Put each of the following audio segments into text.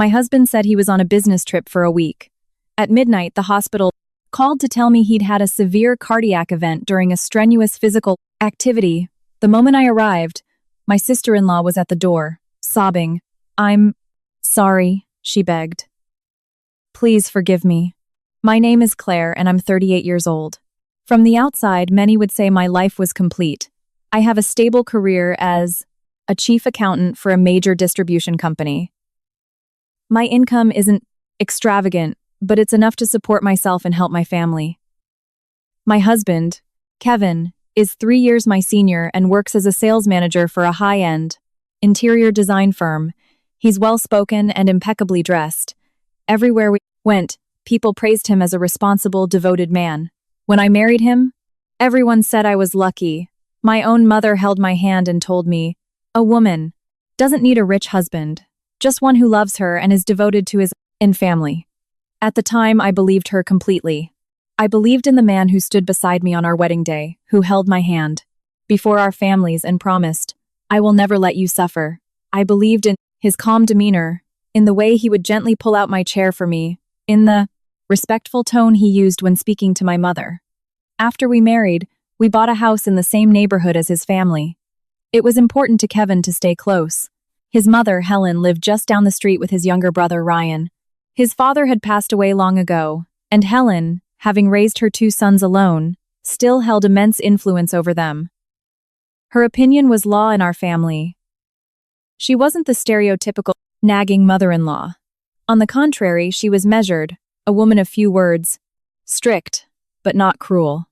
My husband said he was on a business trip for a week. At midnight, the hospital called to tell me he'd had a severe cardiac event during a strenuous physical activity. The moment I arrived, my sister-in-law was at the door, sobbing. "I'm sorry," she begged. "Please forgive me. My name is Claire and I'm 38 years old. From the outside, many would say my life was complete. I have a stable career as a chief accountant for a major distribution company. My income isn't extravagant, but it's enough to support myself and help my family. My husband, Kevin, is 3 years my senior and works as a sales manager for a high-end interior design firm. He's well-spoken and impeccably dressed. Everywhere we went, people praised him as a responsible, devoted man. When I married him, everyone said I was lucky. My own mother held my hand and told me, "A woman doesn't need a rich husband, just one who loves her and is devoted to his and family." At the time, I believed her completely. I believed in the man who stood beside me on our wedding day, who held my hand before our families and promised, "I will never let you suffer." I believed in his calm demeanor, in the way he would gently pull out my chair for me, in the respectful tone he used when speaking to my mother. After we married, we bought a house in the same neighborhood as his family. It was important to Kevin to stay close. His mother, Helen, lived just down the street with his younger brother, Ryan. His father had passed away long ago, and Helen, having raised her 2 sons alone, still held immense influence over them. Her opinion was law in our family. She wasn't the stereotypical nagging mother-in-law. On the contrary, she was measured, a woman of few words, strict, but not cruel.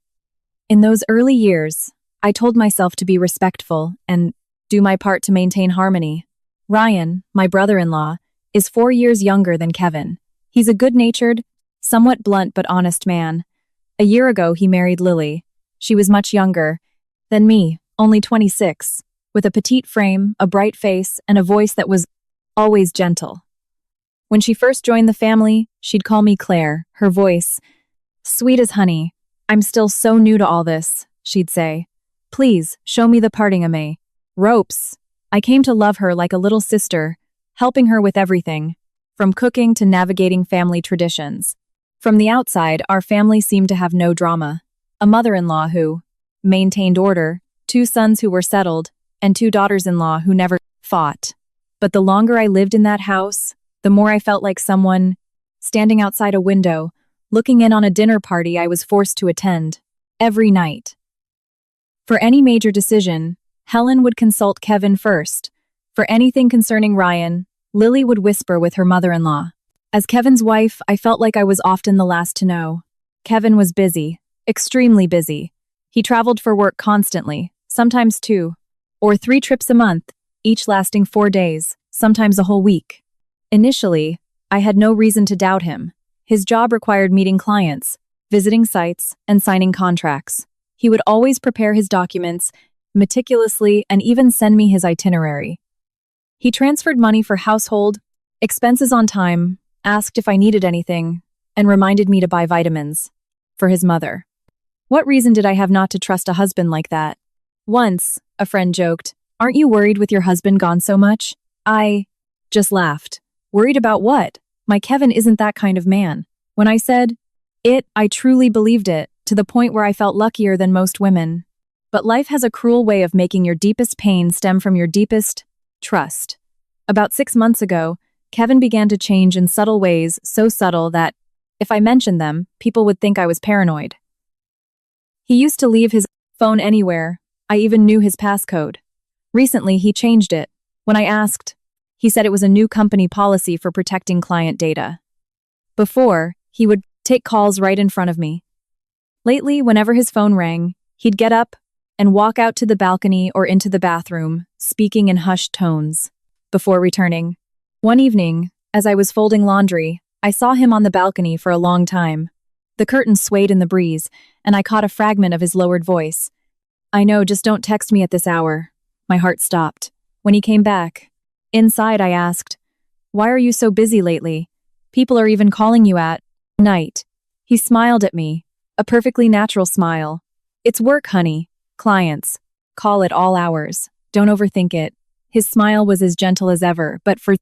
In those early years, I told myself to be respectful and do my part to maintain harmony. Ryan, my brother-in-law, is 4 years younger than Kevin. He's a good-natured, somewhat blunt but honest man. A year ago, he married Lily. She was much younger than me, only 26, with a petite frame, a bright face, and a voice that was always gentle. When she first joined the family, she'd call me Claire, her voice sweet as honey. "I'm still so new to all this," she'd say. "Please, show me the parting of me." Ropes. I came to love her like a little sister, helping her with everything, from cooking to navigating family traditions. From the outside, our family seemed to have no drama. A mother-in-law who maintained order, 2 sons who were settled, and 2 daughters-in-law who never fought. But the longer I lived in that house, the more I felt like someone standing outside a window, looking in on a dinner party I was forced to attend every night. For any major decision, Helen would consult Kevin first. For anything concerning Ryan, Lily would whisper with her mother-in-law. As Kevin's wife, I felt like I was often the last to know. Kevin was busy, extremely busy. He traveled for work constantly, sometimes 2 or 3 trips a month, each lasting 4 days, sometimes a whole week. Initially, I had no reason to doubt him. His job required meeting clients, visiting sites, and signing contracts. He would always prepare his documents meticulously and even send me his itinerary. He transferred money for household expenses on time, asked if I needed anything, and reminded me to buy vitamins for his mother. What reason did I have not to trust a husband like that? Once, a friend joked, "Aren't you worried with your husband gone so much?" I just laughed. Worried about what? My Kevin isn't that kind of man. When I said it, I truly believed it, to the point where I felt luckier than most women. But life has a cruel way of making your deepest pain stem from your deepest trust. About 6 months ago, Kevin began to change in subtle ways, so subtle that, if I mentioned them, people would think I was paranoid. He used to leave his phone anywhere. I even knew his passcode. Recently, he changed it. When I asked, he said it was a new company policy for protecting client data. Before, he would take calls right in front of me. Lately, whenever his phone rang, he'd get up and walk out to the balcony or into the bathroom, speaking in hushed tones, before returning. One evening, as I was folding laundry, I saw him on the balcony for a long time. The curtains swayed in the breeze, and I caught a fragment of his lowered voice. "I know, just don't text me at this hour." My heart stopped. When he came back, inside I asked, "Why are you so busy lately? People are even calling you at night." He smiled at me, a perfectly natural smile. "It's work, honey. Clients. Call at all hours. Don't overthink it." His smile was as gentle as ever, but for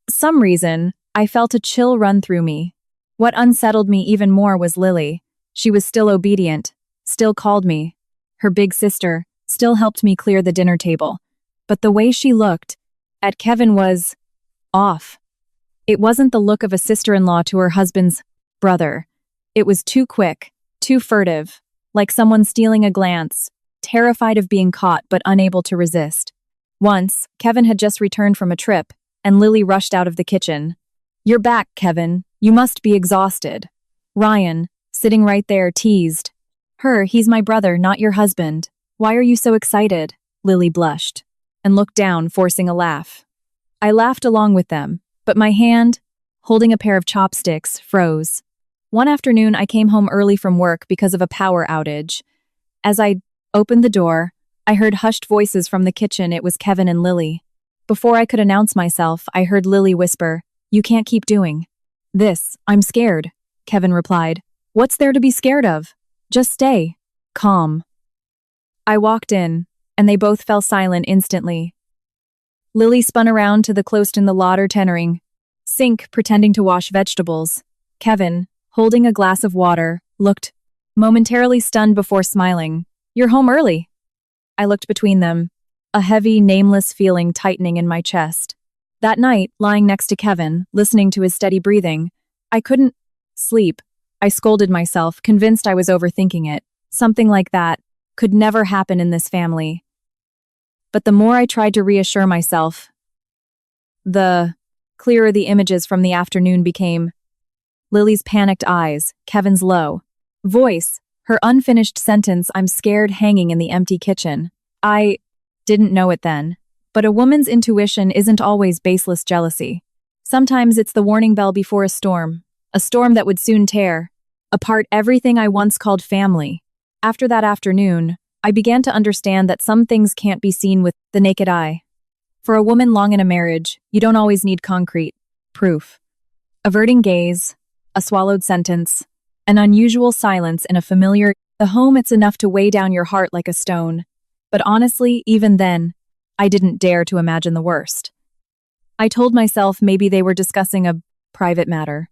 some reason, I felt a chill run through me. What unsettled me even more was Lily. She was still obedient, still called me. Her big sister still helped me clear the dinner table. But the way she looked at Kevin was off. It wasn't the look of a sister-in-law to her husband's brother. It was too quick, too furtive, like someone stealing a glance, terrified of being caught but unable to resist. Once, Kevin had just returned from a trip, and Lily rushed out of the kitchen. "You're back, Kevin. You must be exhausted." Ryan, sitting right there, teased. He's my brother, not your husband. Why are you so excited?" Lily blushed and looked down, forcing a laugh. I laughed along with them, but my hand, holding a pair of chopsticks, froze. One afternoon, I came home early from work because of a power outage. As I opened the door, I heard hushed voices from the kitchen. It was Kevin and Lily. Before I could announce myself, I heard Lily whisper, "You can't keep doing this. I'm scared," Kevin replied. "What's there to be scared of? Just stay calm." I walked in, and they both fell silent instantly. Lily spun around to the closed in the lauder tenoring sink, pretending to wash vegetables. Kevin, holding a glass of water, looked momentarily stunned before smiling. "You're home early." I looked between them, a heavy, nameless feeling tightening in my chest. That night, lying next to Kevin, listening to his steady breathing, I couldn't sleep. I scolded myself, convinced I was overthinking it. Something like that could never happen in this family. But the more I tried to reassure myself, the clearer the images from the afternoon became. Lily's panicked eyes, Kevin's low voice, her unfinished sentence, "I'm scared," hanging in the empty kitchen. I didn't know it then, but a woman's intuition isn't always baseless jealousy. Sometimes it's the warning bell before a storm that would soon tear apart everything I once called family. After that afternoon, I began to understand that some things can't be seen with the naked eye. For a woman long in a marriage, you don't always need concrete proof. Averting gaze, a swallowed sentence, an unusual silence in a familiar home, it's enough to weigh down your heart like a stone. But honestly, even then, I didn't dare to imagine the worst. I told myself maybe they were discussing a private matter.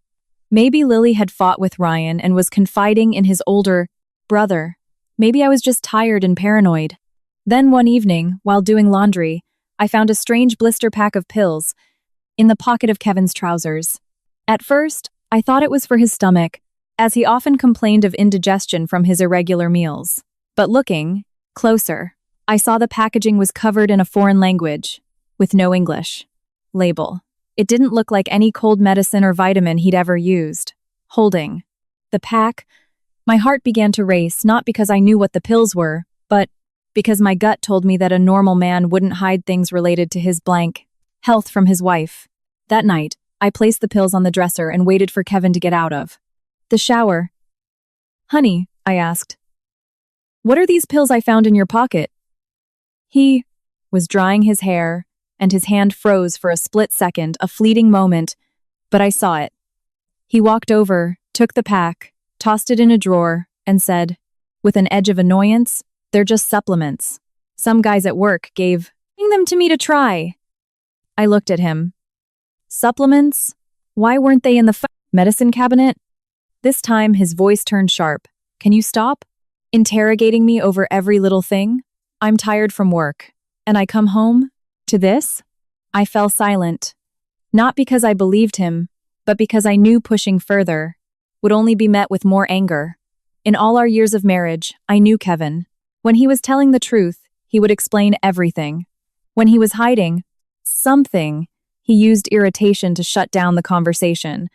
Maybe Lily had fought with Ryan and was confiding in his older brother. Maybe I was just tired and paranoid. Then one evening, while doing laundry, I found a strange blister pack of pills in the pocket of Kevin's trousers. At first, I thought it was for his stomach, as he often complained of indigestion from his irregular meals. But looking closer, I saw the packaging was covered in a foreign language, with no English label. It didn't look like any cold medicine or vitamin he'd ever used. Holding the pack, my heart began to race, not because I knew what the pills were, but because my gut told me that a normal man wouldn't hide things related to his blank health from his wife. That night, I placed the pills on the dresser and waited for Kevin to get out of the shower. "Honey," I asked, "what are these pills I found in your pocket?" He was drying his hair, and his hand froze for a split second, a fleeting moment, but I saw it. He walked over, took the pack, tossed it in a drawer, and said, with an edge of annoyance, "They're just supplements. Some guys at work gave them to me to try." I looked at him. Supplements? Why weren't they in the medicine cabinet? This time his voice turned sharp. "Can you stop interrogating me over every little thing? I'm tired from work, and I come home to this?" I fell silent. Not because I believed him, but because I knew pushing further would only be met with more anger. In all our years of marriage, I knew Kevin. When he was telling the truth, he would explain everything. When he was hiding something, he used irritation to shut down the conversation.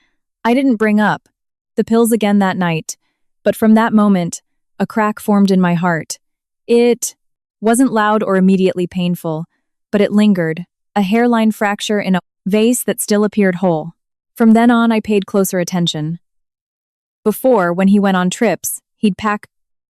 I didn't bring up the pills again that night, but from that moment, a crack formed in my heart. It wasn't loud or immediately painful, but it lingered, a hairline fracture in a vase that still appeared whole. From then on, I paid closer attention. Before, when he went on trips, he'd pack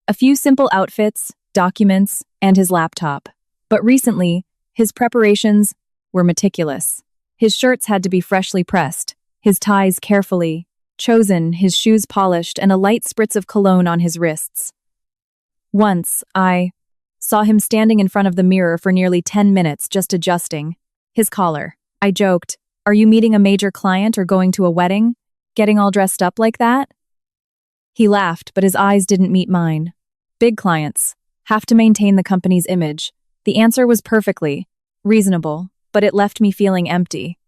a few simple outfits, documents, and his laptop. But recently, his preparations were meticulous. His shirts had to be freshly pressed, his ties carefully chosen, his shoes polished, and a light spritz of cologne on his wrists. Once, I saw him standing in front of the mirror for nearly 10 minutes just adjusting his collar. I joked, Are you meeting a major client or going to a wedding? Getting all dressed up like that? He laughed, but his eyes didn't meet mine. Big clients. Have to maintain the company's image. The answer was perfectly reasonable, but it left me feeling empty.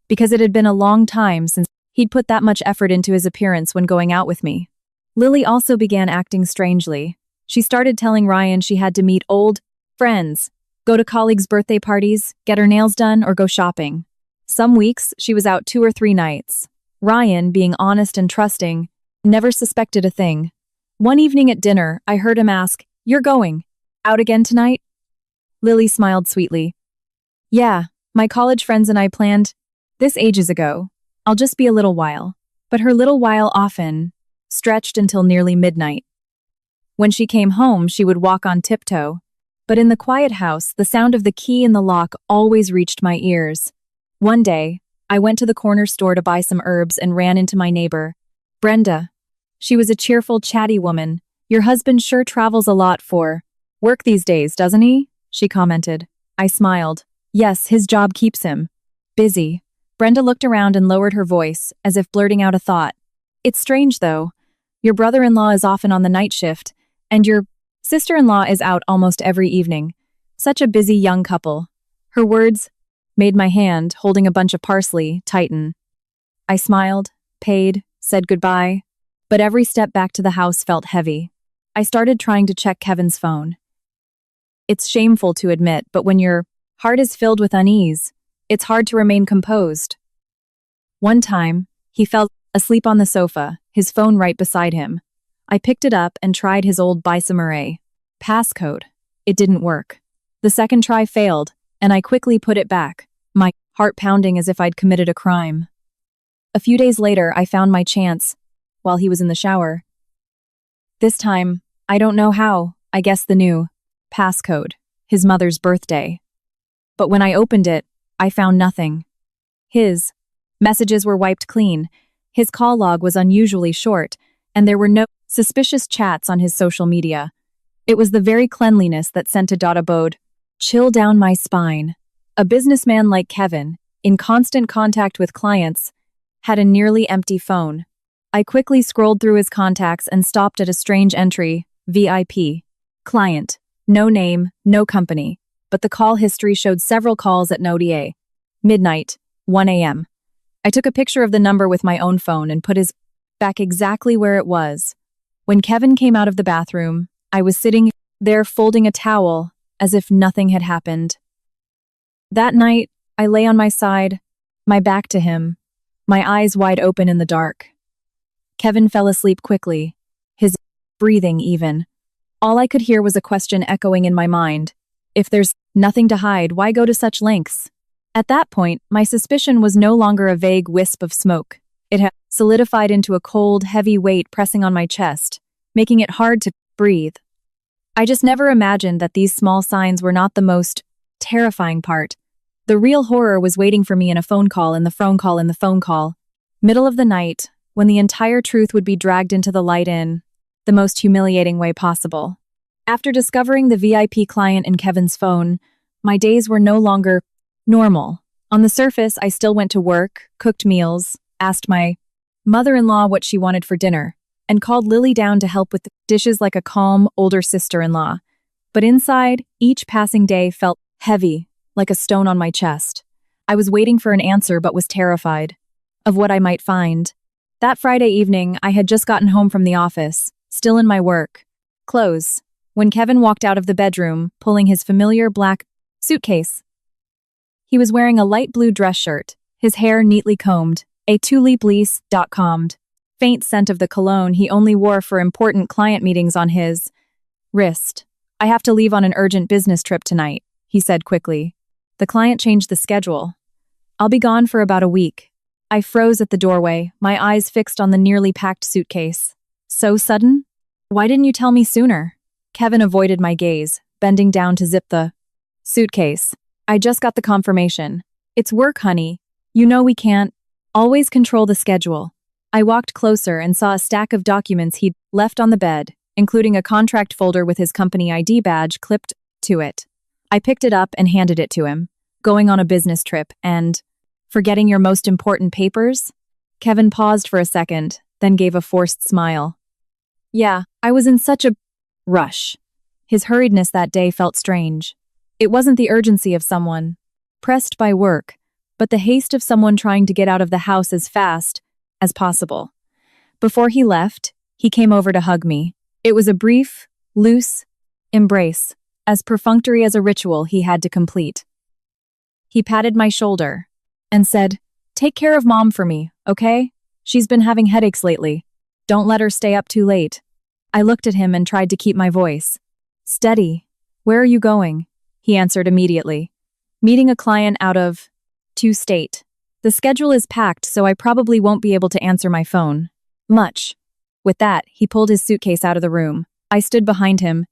Because it had been a long time since he'd put that much effort into his appearance when going out with me. Lily also began acting strangely. She started telling Ryan she had to meet old friends, go to colleagues' birthday parties, get her nails done, or go shopping. Some weeks, she was out 2 or 3 nights. Ryan, being honest and trusting, never suspected a thing. One evening at dinner, I heard him ask, "You're going out again tonight?" Lily smiled sweetly. "Yeah, my college friends and I planned this ages ago. I'll just be a little while." But her little while often stretched until nearly midnight. When she came home, she would walk on tiptoe. But in the quiet house, the sound of the key in the lock always reached my ears. One day, I went to the corner store to buy some herbs and ran into my neighbor, Brenda. She was a cheerful, chatty woman. "Your husband sure travels a lot for work these days, doesn't he?" she commented. I smiled. Yes, his job keeps him busy. Brenda looked around and lowered her voice, as if blurting out a thought. "It's strange, though. Your brother-in-law is often on the night shift, and your sister-in-law is out almost every evening. Such a busy young couple." Her words made my hand, holding a bunch of parsley, tighten. I smiled, paid, said goodbye, but every step back to the house felt heavy. I started trying to check Kevin's phone. It's shameful to admit, but when your heart is filled with unease, it's hard to remain composed. One time, he fell asleep on the sofa, his phone right beside him. I picked it up and tried his old Bisamare passcode. It didn't work. The second try failed, and I quickly put it back, my heart pounding as if I'd committed a crime. A few days later, I found my chance while he was in the shower. This time, I don't know how, I guessed the new passcode, his mother's birthday. But when I opened it, I found nothing. His messages were wiped clean, his call log was unusually short, and there were no suspicious chats on his social media. It was the very cleanliness that sent a abode chill down my spine. A businessman like Kevin, in constant contact with clients, had a nearly empty phone. I quickly scrolled through his contacts and stopped at a strange entry, VIP. Client. No name, no company. But the call history showed several calls at NODA. Midnight, 1 a.m. I took a picture of the number with my own phone and put his back exactly where it was. When Kevin came out of the bathroom, I was sitting there folding a towel as if nothing had happened. That night, I lay on my side, my back to him, my eyes wide open in the dark. Kevin fell asleep quickly, his breathing even. All I could hear was a question echoing in my mind. If there's nothing to hide, why go to such lengths? At that point, my suspicion was no longer a vague wisp of smoke. It had solidified into a cold, heavy weight pressing on my chest, making it hard to breathe. I just never imagined that these small signs were not the most terrifying part. The real horror was waiting for me in a phone call, in the phone call, in the phone call. Middle of the night, when the entire truth would be dragged into the light in the most humiliating way possible. After discovering the VIP client in Kevin's phone, my days were no longer normal. On the surface, I still went to work, cooked meals, asked my mother-in-law what she wanted for dinner, and called Lily down to help with the dishes like a calm, older sister-in-law. But inside, each passing day felt heavy, like a stone on my chest. I was waiting for an answer but was terrified of what I might find. That Friday evening, I had just gotten home from the office, still in my work clothes, when Kevin walked out of the bedroom, pulling his familiar black suitcase. He was wearing a light blue dress shirt, his hair neatly combed, a tuliplease.com faint scent of the cologne he only wore for important client meetings on his wrist. "I have to leave on an urgent business trip tonight," he said quickly. The client changed the schedule. "I'll be gone for about a week." I froze at the doorway, my eyes fixed on the nearly packed suitcase. "So sudden? Why didn't you tell me sooner?" Kevin avoided my gaze, bending down to zip the suitcase. "I just got the confirmation. It's work, honey. You know we can't always control the schedule." I walked closer and saw a stack of documents he'd left on the bed, including a contract folder with his company ID badge clipped to it. I picked it up and handed it to him. Going on a business trip, and Forgetting your most important papers? Kevin paused for a second, then gave a forced smile. Yeah, I was in such a rush. His hurriedness that day felt strange. It wasn't the urgency of someone pressed by work, but the haste of someone trying to get out of the house as fast as possible. Before he left, he came over to hug me. It was a brief, loose embrace, as perfunctory as a ritual he had to complete. He patted my shoulder and said, "Take care of Mom for me, okay? She's been having headaches lately. Don't let her stay up too late." I looked at him and tried to keep my voice steady. "Where are you going?" He answered immediately. "Meeting a client out of state. The schedule is packed, so I probably won't be able to answer my phone much." With that, he pulled his suitcase out of the room. I stood behind him,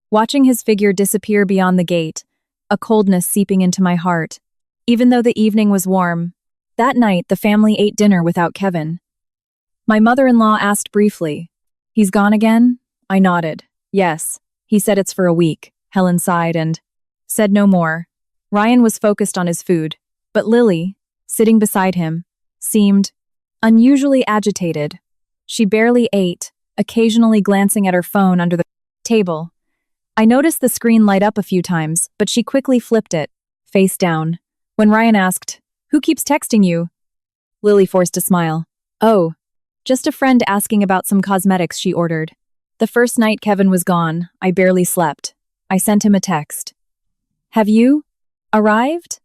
watching his figure disappear beyond the gate, a coldness seeping into my heart. Even though the evening was warm, that night the family ate dinner without Kevin. My mother-in-law asked briefly, "He's gone again?" I nodded. "Yes." He said it's for a week. Helen sighed and said no more. Ryan was focused on his food, but Lily, sitting beside him, seemed unusually agitated. She barely ate, occasionally glancing at her phone under the table. I noticed the screen light up a few times, but she quickly flipped it, face down. When Ryan asked, "Who keeps texting you?" Lily forced a smile. "Oh, just a friend asking about some cosmetics she ordered." The first night Kevin was gone, I barely slept. I sent him a text. "Have you arrived?"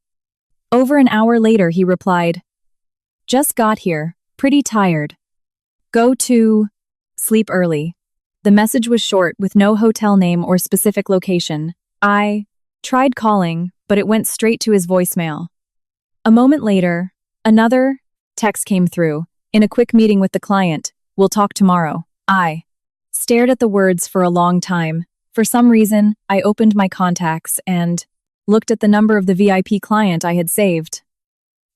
Over an hour later, he replied, "Just got here, pretty tired. Go to sleep early." The message was short, with no hotel name or specific location. I tried calling, but it went straight to his voicemail. A moment later, another text came through. "In a quick meeting with the client. We'll talk tomorrow." I stared at the words for a long time. For some reason, I opened my contacts and looked at the number of the VIP client I had saved.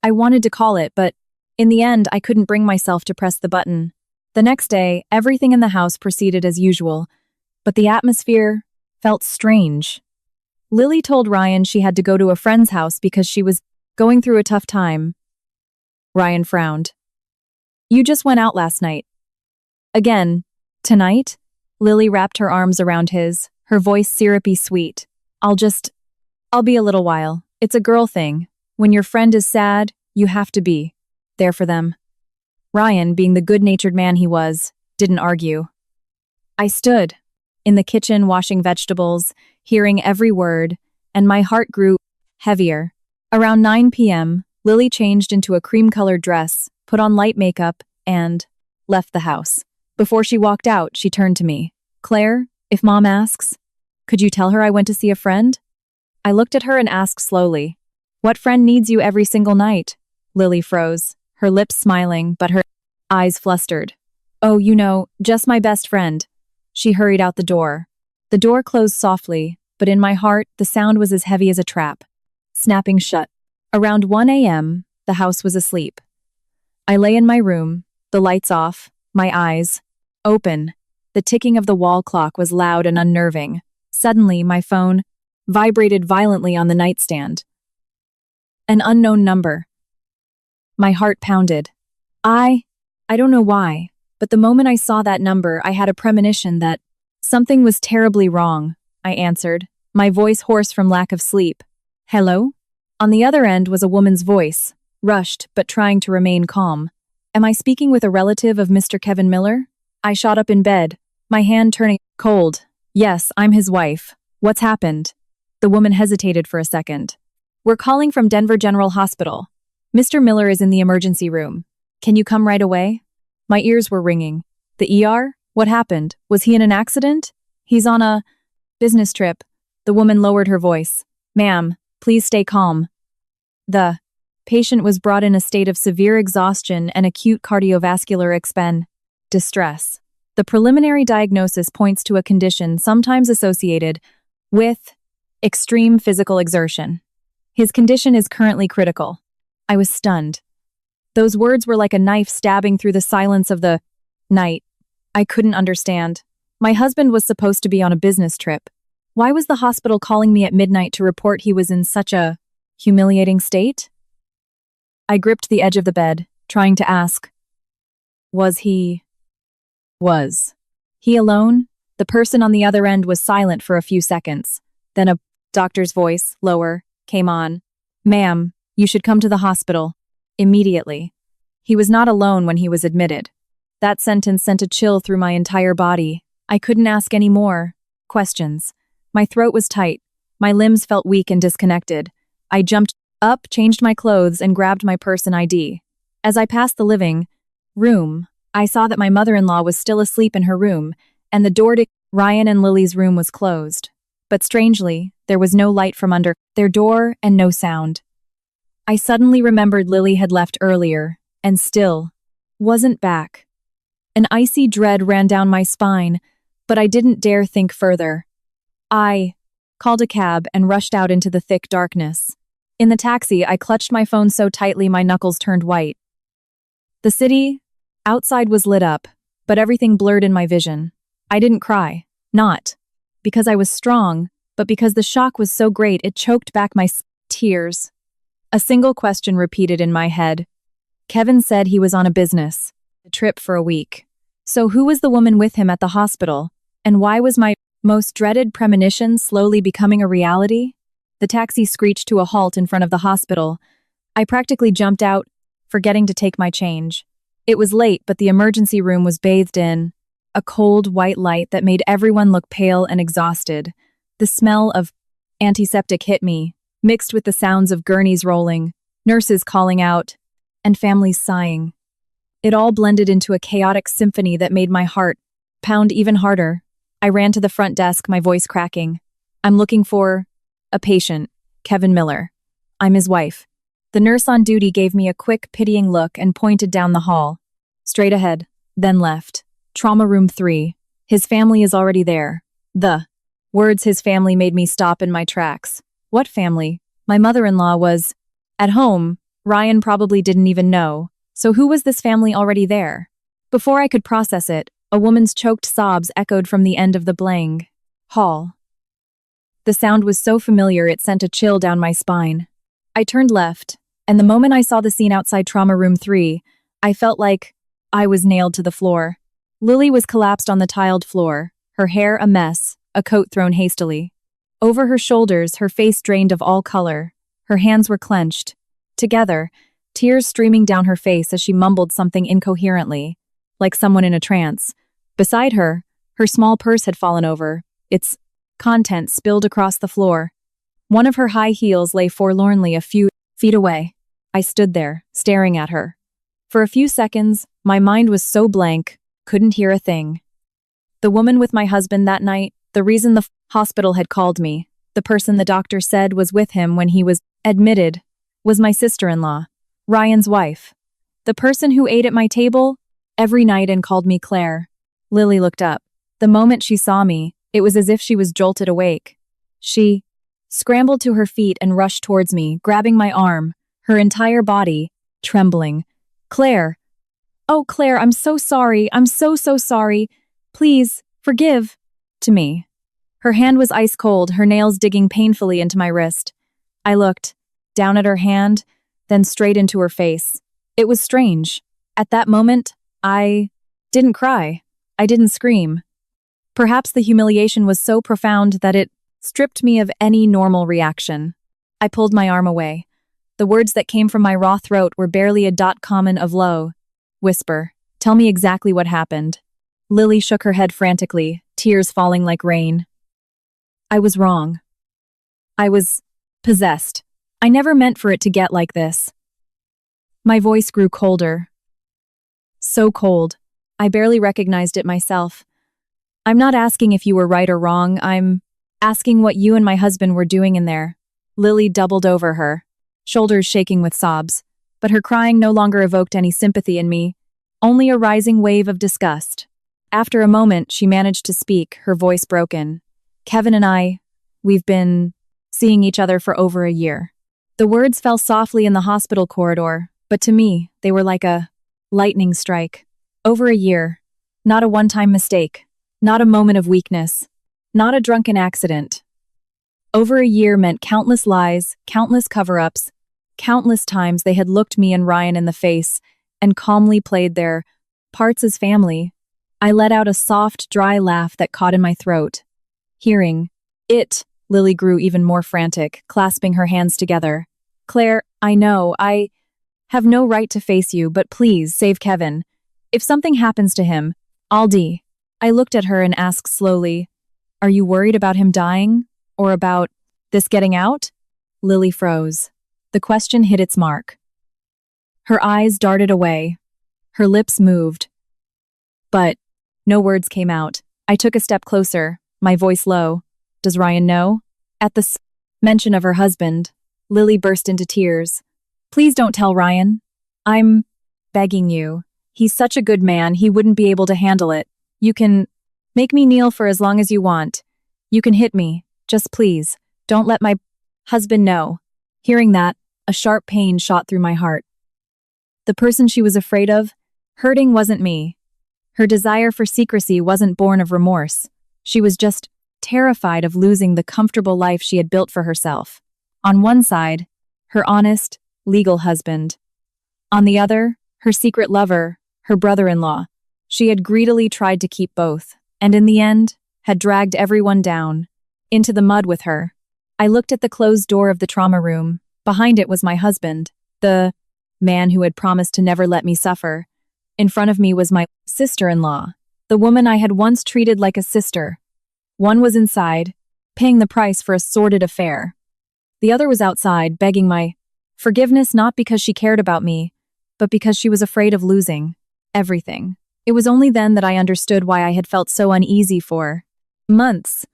I wanted to call it, but in the end, I couldn't bring myself to press the button. The next day, everything in the house proceeded as usual, but the atmosphere felt strange. Lily told Ryan she had to go to a friend's house because she was going through a tough time. Ryan frowned. "You just went out last night." "Again, tonight?" Lily wrapped her arms around his, her voice syrupy sweet. I'll be a little while. It's a girl thing. When your friend is sad, you have to be there for them." Ryan, being the good-natured man he was, didn't argue. I stood in the kitchen washing vegetables, hearing every word, and my heart grew heavier. Around 9 p.m., Lily changed into a cream-colored dress, put on light makeup, and left the house. Before she walked out, she turned to me. "Claire, if Mom asks, could you tell her I went to see a friend?" I looked at her and asked slowly, "What friend needs you every single night?" Lily froze, her lips smiling, but her eyes flustered. "Oh, just my best friend." She hurried out the door. The door closed softly, but in my heart, the sound was as heavy as a trap, snapping shut. Around 1 a.m., the house was asleep. I lay in my room, the lights off, my eyes open. The ticking of the wall clock was loud and unnerving. Suddenly, my phone vibrated violently on the nightstand. An unknown number. My heart pounded. I don't know why, but the moment I saw that number, I had a premonition that something was terribly wrong. I answered, my voice hoarse from lack of sleep. "Hello?" On the other end was a woman's voice, rushed but trying to remain calm. "Am I speaking with a relative of Mr. Kevin Miller?" I shot up in bed, my hand turning cold. "Yes, I'm his wife. What's happened?" The woman hesitated for a second. "We're calling from Denver General Hospital. Mr. Miller is in the emergency room. Can you come right away?" My ears were ringing. "The ER? What happened? Was he in an accident?" "He's on a business trip." The woman lowered her voice. "Ma'am, please stay calm." The patient was brought in a state of severe exhaustion and acute cardiovascular distress. The preliminary diagnosis points to a condition sometimes associated with extreme physical exertion. His condition is currently critical. I was stunned. Those words were like a knife stabbing through the silence of the night. I couldn't understand. My husband was supposed to be on a business trip. Why was the hospital calling me at midnight to report he was in such a humiliating state? I gripped the edge of the bed, trying to ask, was he? Was he alone? The person on the other end was silent for a few seconds. Then a doctor's voice, lower, came on. Ma'am, you should come to the hospital. Immediately. He was not alone when he was admitted. That sentence sent a chill through my entire body. I couldn't ask any more questions. My throat was tight. My limbs felt weak and disconnected. I jumped up, changed my clothes, and grabbed my purse and ID. As I passed the living room, I saw that my mother-in-law was still asleep in her room, and the door to Ryan and Lily's room was closed. But strangely, there was no light from under their door and no sound. I suddenly remembered Lily had left earlier, and still wasn't back. An icy dread ran down my spine, but I didn't dare think further. I called a cab and rushed out into the thick darkness. In the taxi, I clutched my phone so tightly my knuckles turned white. The city outside was lit up, but everything blurred in my vision. I didn't cry, not because I was strong, but because the shock was so great it choked back my tears. A single question repeated in my head. Kevin said he was on a business trip for a week. So who was the woman with him at the hospital? And why was my most dreaded premonition slowly becoming a reality? The taxi screeched to a halt in front of the hospital. I practically jumped out, forgetting to take my change. It was late, but the emergency room was bathed in a cold, white light that made everyone look pale and exhausted. The smell of antiseptic hit me, mixed with the sounds of gurneys rolling, nurses calling out, and families sighing. It all blended into a chaotic symphony that made my heart pound even harder. I ran to the front desk, my voice cracking. I'm looking for a patient, Kevin Miller. I'm his wife. The nurse on duty gave me a quick, pitying look and pointed down the hall. Straight ahead, then left. Trauma room 3. His family is already there. The words his family made me stop in my tracks. What family? My mother-in-law was at home. Ryan probably didn't even know. So who was this family already there? Before I could process it, a woman's choked sobs echoed from the end of the blank hall. The sound was so familiar it sent a chill down my spine. I turned left, and the moment I saw the scene outside Trauma Room 3, I felt like I was nailed to the floor. Lily was collapsed on the tiled floor, her hair a mess, a coat thrown hastily. Over her shoulders, her face drained of all color. Her hands were clenched. Together, tears streaming down her face as she mumbled something incoherently, like someone in a trance. Beside her, her small purse had fallen over, its contents spilled across the floor. One of her high heels lay forlornly a few feet away. I stood there, staring at her. For a few seconds, my mind was so blank, couldn't hear a thing. The woman with my husband that night, the reason the hospital had called me, the person the doctor said was with him when he was admitted, was my sister-in-law, Ryan's wife. The person who ate at my table every night and called me Claire. Lily looked up. The moment she saw me, it was as if she was jolted awake. She scrambled to her feet and rushed towards me, grabbing my arm, her entire body trembling. Claire! Oh, Claire, I'm so sorry. I'm so sorry. Please, forgive. To me. Her hand was ice cold, her nails digging painfully into my wrist. I looked, down at her hand, then straight into her face. It was strange. At that moment, I didn't cry. I didn't scream. Perhaps the humiliation was so profound that it stripped me of any normal reaction. I pulled my arm away. The words that came from my raw throat were barely a dot common of low whisper. Tell me exactly what happened. Lily shook her head frantically, tears falling like rain. I was wrong. I was possessed. I never meant for it to get like this. My voice grew colder. So cold. I barely recognized it myself. I'm not asking if you were right or wrong. I'm asking what you and my husband were doing in there. Lily doubled over her, shoulders shaking with sobs, but her crying no longer evoked any sympathy in me, only a rising wave of disgust. After a moment, she managed to speak, her voice broken. Kevin and we've been seeing each other for over a year. The words fell softly in the hospital corridor, but to me, they were like a lightning strike. Over a year. Not a one-time mistake. Not a moment of weakness. Not a drunken accident. Over a year meant countless lies, countless cover-ups, Countless times they had looked me and Ryan in the face and calmly played their parts as family. I let out a soft, dry laugh that caught in my throat. Hearing it, Lily grew even more frantic, clasping her hands together. Claire, I know, I have no right to face you, but please save Kevin. If something happens to him, I'll die. I looked at her and asked slowly, are you worried about him dying? Or about this getting out? Lily froze. The question hit its mark. Her eyes darted away. Her lips moved. But no words came out. I took a step closer, my voice low. Does Ryan know? At the mention of her husband, Lily burst into tears. Please don't tell Ryan. I'm begging you. He's such a good man, he wouldn't be able to handle it. You can make me kneel for as long as you want. You can hit me. Just please, don't let my husband know. Hearing that, a sharp pain shot through my heart. The person she was afraid of, hurting wasn't me. Her desire for secrecy wasn't born of remorse. She was just terrified of losing the comfortable life she had built for herself. On one side, her honest, legal husband. On the other, her secret lover, her brother-in-law. She had greedily tried to keep both, and in the end, had dragged everyone down, into the mud with her. I looked at the closed door of the trauma room. Behind it was my husband, the man who had promised to never let me suffer. In front of me was my sister-in-law, the woman I had once treated like a sister. One was inside, paying the price for a sordid affair. The other was outside, begging my forgiveness not because she cared about me, but because she was afraid of losing everything. It was only then that I understood why I had felt so uneasy for months.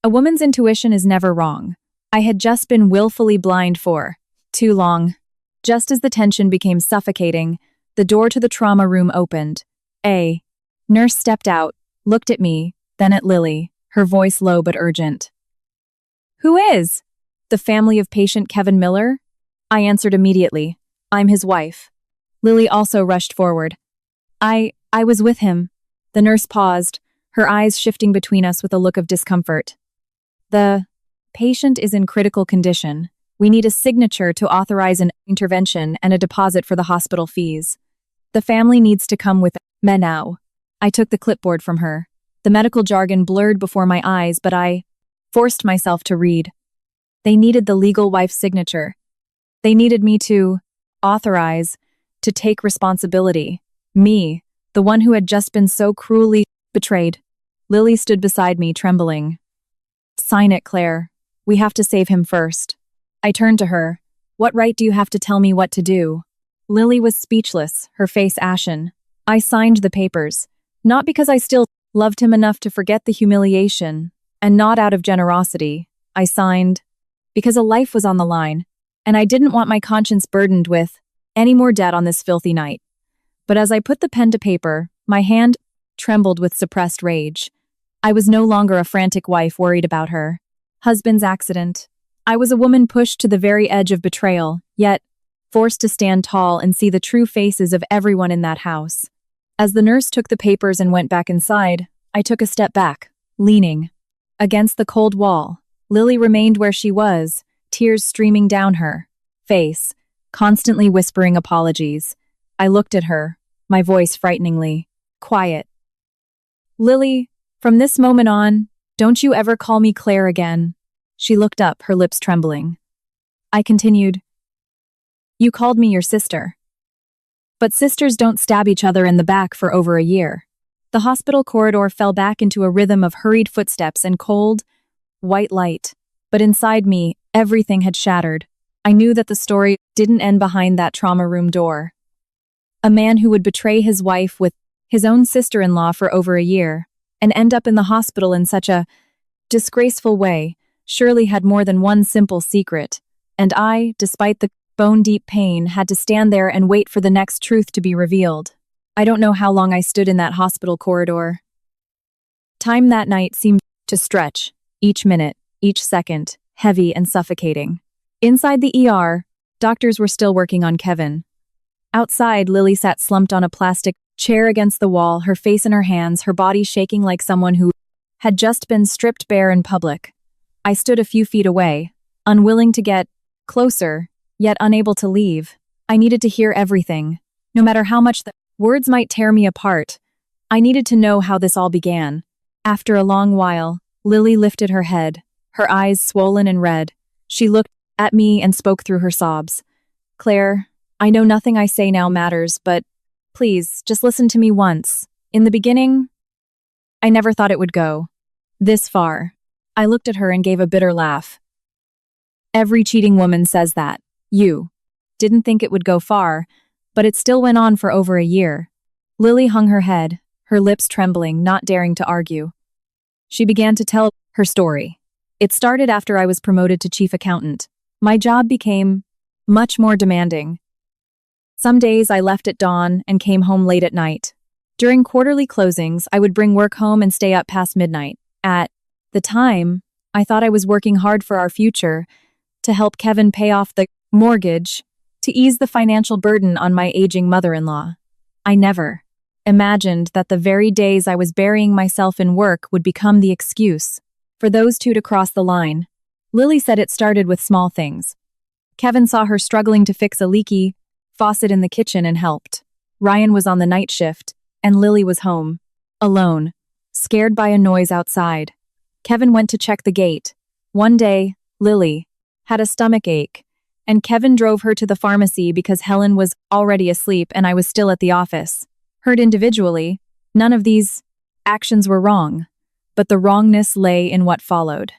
A woman's intuition is never wrong. I had just been willfully blind for too long. Just as the tension became suffocating, the door to the trauma room opened. A nurse stepped out, looked at me, then at Lily, her voice low but urgent. Who is? The family of patient Kevin Miller? I answered immediately. I'm his wife. Lily also rushed forward. I was with him. The nurse paused, her eyes shifting between us with a look of discomfort. The patient is in critical condition. We need a signature to authorize an intervention and a deposit for the hospital fees. The family needs to come with me now. I took the clipboard from her. The medical jargon blurred before my eyes, but I forced myself to read. They needed the legal wife's signature. They needed me to authorize, to take responsibility. Me, the one who had just been so cruelly betrayed. Lily stood beside me, trembling. Sign it, Claire. We have to save him first. I turned to her. What right do you have to tell me what to do? Lily was speechless, her face ashen. I signed the papers, not because I still loved him enough to forget the humiliation, and not out of generosity. I signed because a life was on the line, and I didn't want my conscience burdened with any more debt on this filthy night. But as I put the pen to paper, my hand trembled with suppressed rage. I was no longer a frantic wife worried about her husband's accident. I was a woman pushed to the very edge of betrayal, yet forced to stand tall and see the true faces of everyone in that house. As the nurse took the papers and went back inside, I took a step back, leaning against the cold wall. Lily remained where she was, tears streaming down her face, constantly whispering apologies. I looked at her, my voice frighteningly quiet. Lily, from this moment on, don't you ever call me Claire again. She looked up, her lips trembling. I continued, you called me your sister. But sisters don't stab each other in the back for over a year. The hospital corridor fell back into a rhythm of hurried footsteps and cold, white light. But inside me, everything had shattered. I knew that the story didn't end behind that trauma room door. A man who would betray his wife with his own sister-in-law for over a year and end up in the hospital in such a disgraceful way surely had more than one simple secret. And I, despite the bone-deep pain, had to stand there and wait for the next truth to be revealed. I don't know how long I stood in that hospital corridor. Time that night seemed to stretch, each minute, each second, heavy and suffocating. Inside the ER, doctors were still working on Kevin. Outside, Lily sat slumped on a plastic chair against the wall, her face in her hands, her body shaking like someone who had just been stripped bare in public. I stood a few feet away, unwilling to get closer, yet unable to leave. I needed to hear everything. No matter how much the words might tear me apart, I needed to know how this all began. After a long while, Lily lifted her head, her eyes swollen and red. She looked at me and spoke through her sobs. Claire, I know nothing I say now matters, but please, just listen to me once. In the beginning, I never thought it would go this far. I looked at her and gave a bitter laugh. Every cheating woman says that. You didn't think it would go far, but it still went on for over a year. Lily hung her head, her lips trembling, not daring to argue. She began to tell her story. It started after I was promoted to chief accountant. My job became much more demanding. Some days I left at dawn and came home late at night. During quarterly closings, I would bring work home and stay up past midnight. At the time, I thought I was working hard for our future, to help Kevin pay off the mortgage, to ease the financial burden on my aging mother-in-law. I never imagined that the very days I was burying myself in work would become the excuse for those two to cross the line. Lily said it started with small things. Kevin saw her struggling to fix a leaky faucet in the kitchen and helped. Ryan was on the night shift, and Lily was home, alone, scared by a noise outside. Kevin went to check the gate. One day, Lily had a stomach ache, and Kevin drove her to the pharmacy because Helen was already asleep and I was still at the office. Heard individually, none of these actions were wrong, but the wrongness lay in what followed.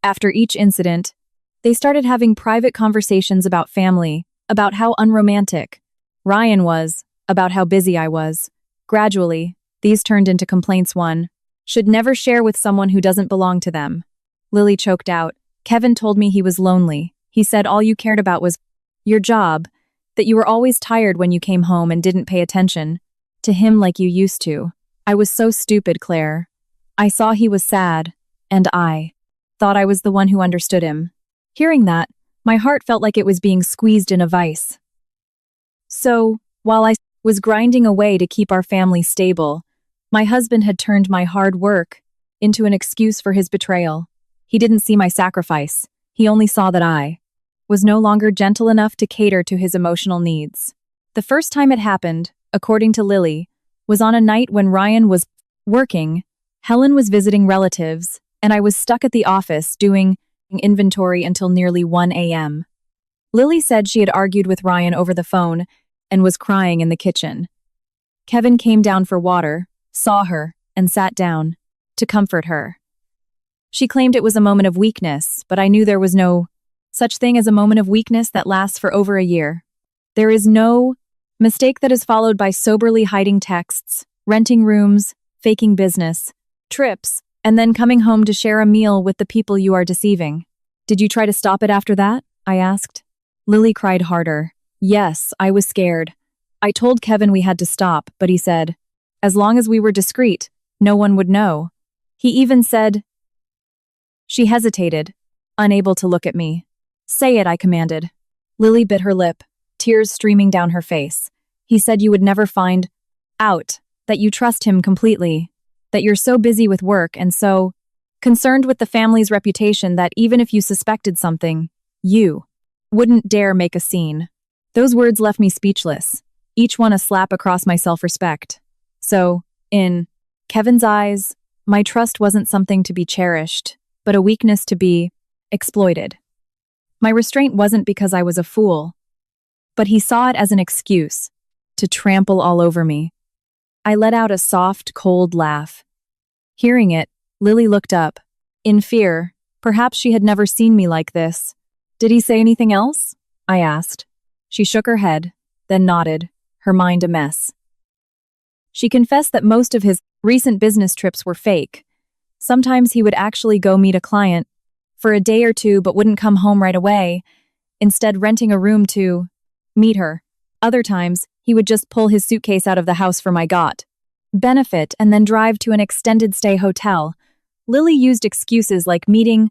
After each incident, they started having private conversations about family, about how unromantic Ryan was, about how busy I was. Gradually, these turned into complaints one should never share with someone who doesn't belong to them. Lily choked out. Kevin told me he was lonely. He said all you cared about was your job, that you were always tired when you came home and didn't pay attention to him like you used to. I was so stupid, Claire. I saw he was sad, and I thought I was the one who understood him. Hearing that, my heart felt like it was being squeezed in a vice. So, while I was grinding away to keep our family stable, my husband had turned my hard work into an excuse for his betrayal. He didn't see my sacrifice. He only saw that I was no longer gentle enough to cater to his emotional needs. The first time it happened, according to Lily, was on a night when Ryan was working, Helen was visiting relatives, and I was stuck at the office doing inventory until nearly 1 a.m. Lily said she had argued with Ryan over the phone and was crying in the kitchen. Kevin came down for water, saw her, and sat down to comfort her. She claimed it was a moment of weakness, but I knew there was no such thing as a moment of weakness that lasts for over a year. There is no mistake that is followed by soberly hiding texts, renting rooms, faking business, trips, and then coming home to share a meal with the people you are deceiving. Did you try to stop it after that? I asked. Lily cried harder. Yes, I was scared. I told Kevin we had to stop, but he said, as long as we were discreet, no one would know. He even said. She hesitated, unable to look at me. Say it, I commanded. Lily bit her lip, tears streaming down her face. He said you would never find out, that you trust him completely, that you're so busy with work and so concerned with the family's reputation that even if you suspected something, you wouldn't dare make a scene. Those words left me speechless, each one a slap across my self-respect. So, in Kevin's eyes, my trust wasn't something to be cherished, but a weakness to be exploited. My restraint wasn't because I was a fool, but he saw it as an excuse to trample all over me. I let out a soft, cold laugh. Hearing it, Lily looked up. In fear, perhaps she had never seen me like this. Did he say anything else? I asked. She shook her head, then nodded, her mind a mess. She confessed that most of his recent business trips were fake. Sometimes he would actually go meet a client for a day or two but wouldn't come home right away, instead renting a room to meet her. Other times, he would just pull his suitcase out of the house for my benefit and then drive to an extended stay hotel. Lily used excuses like meeting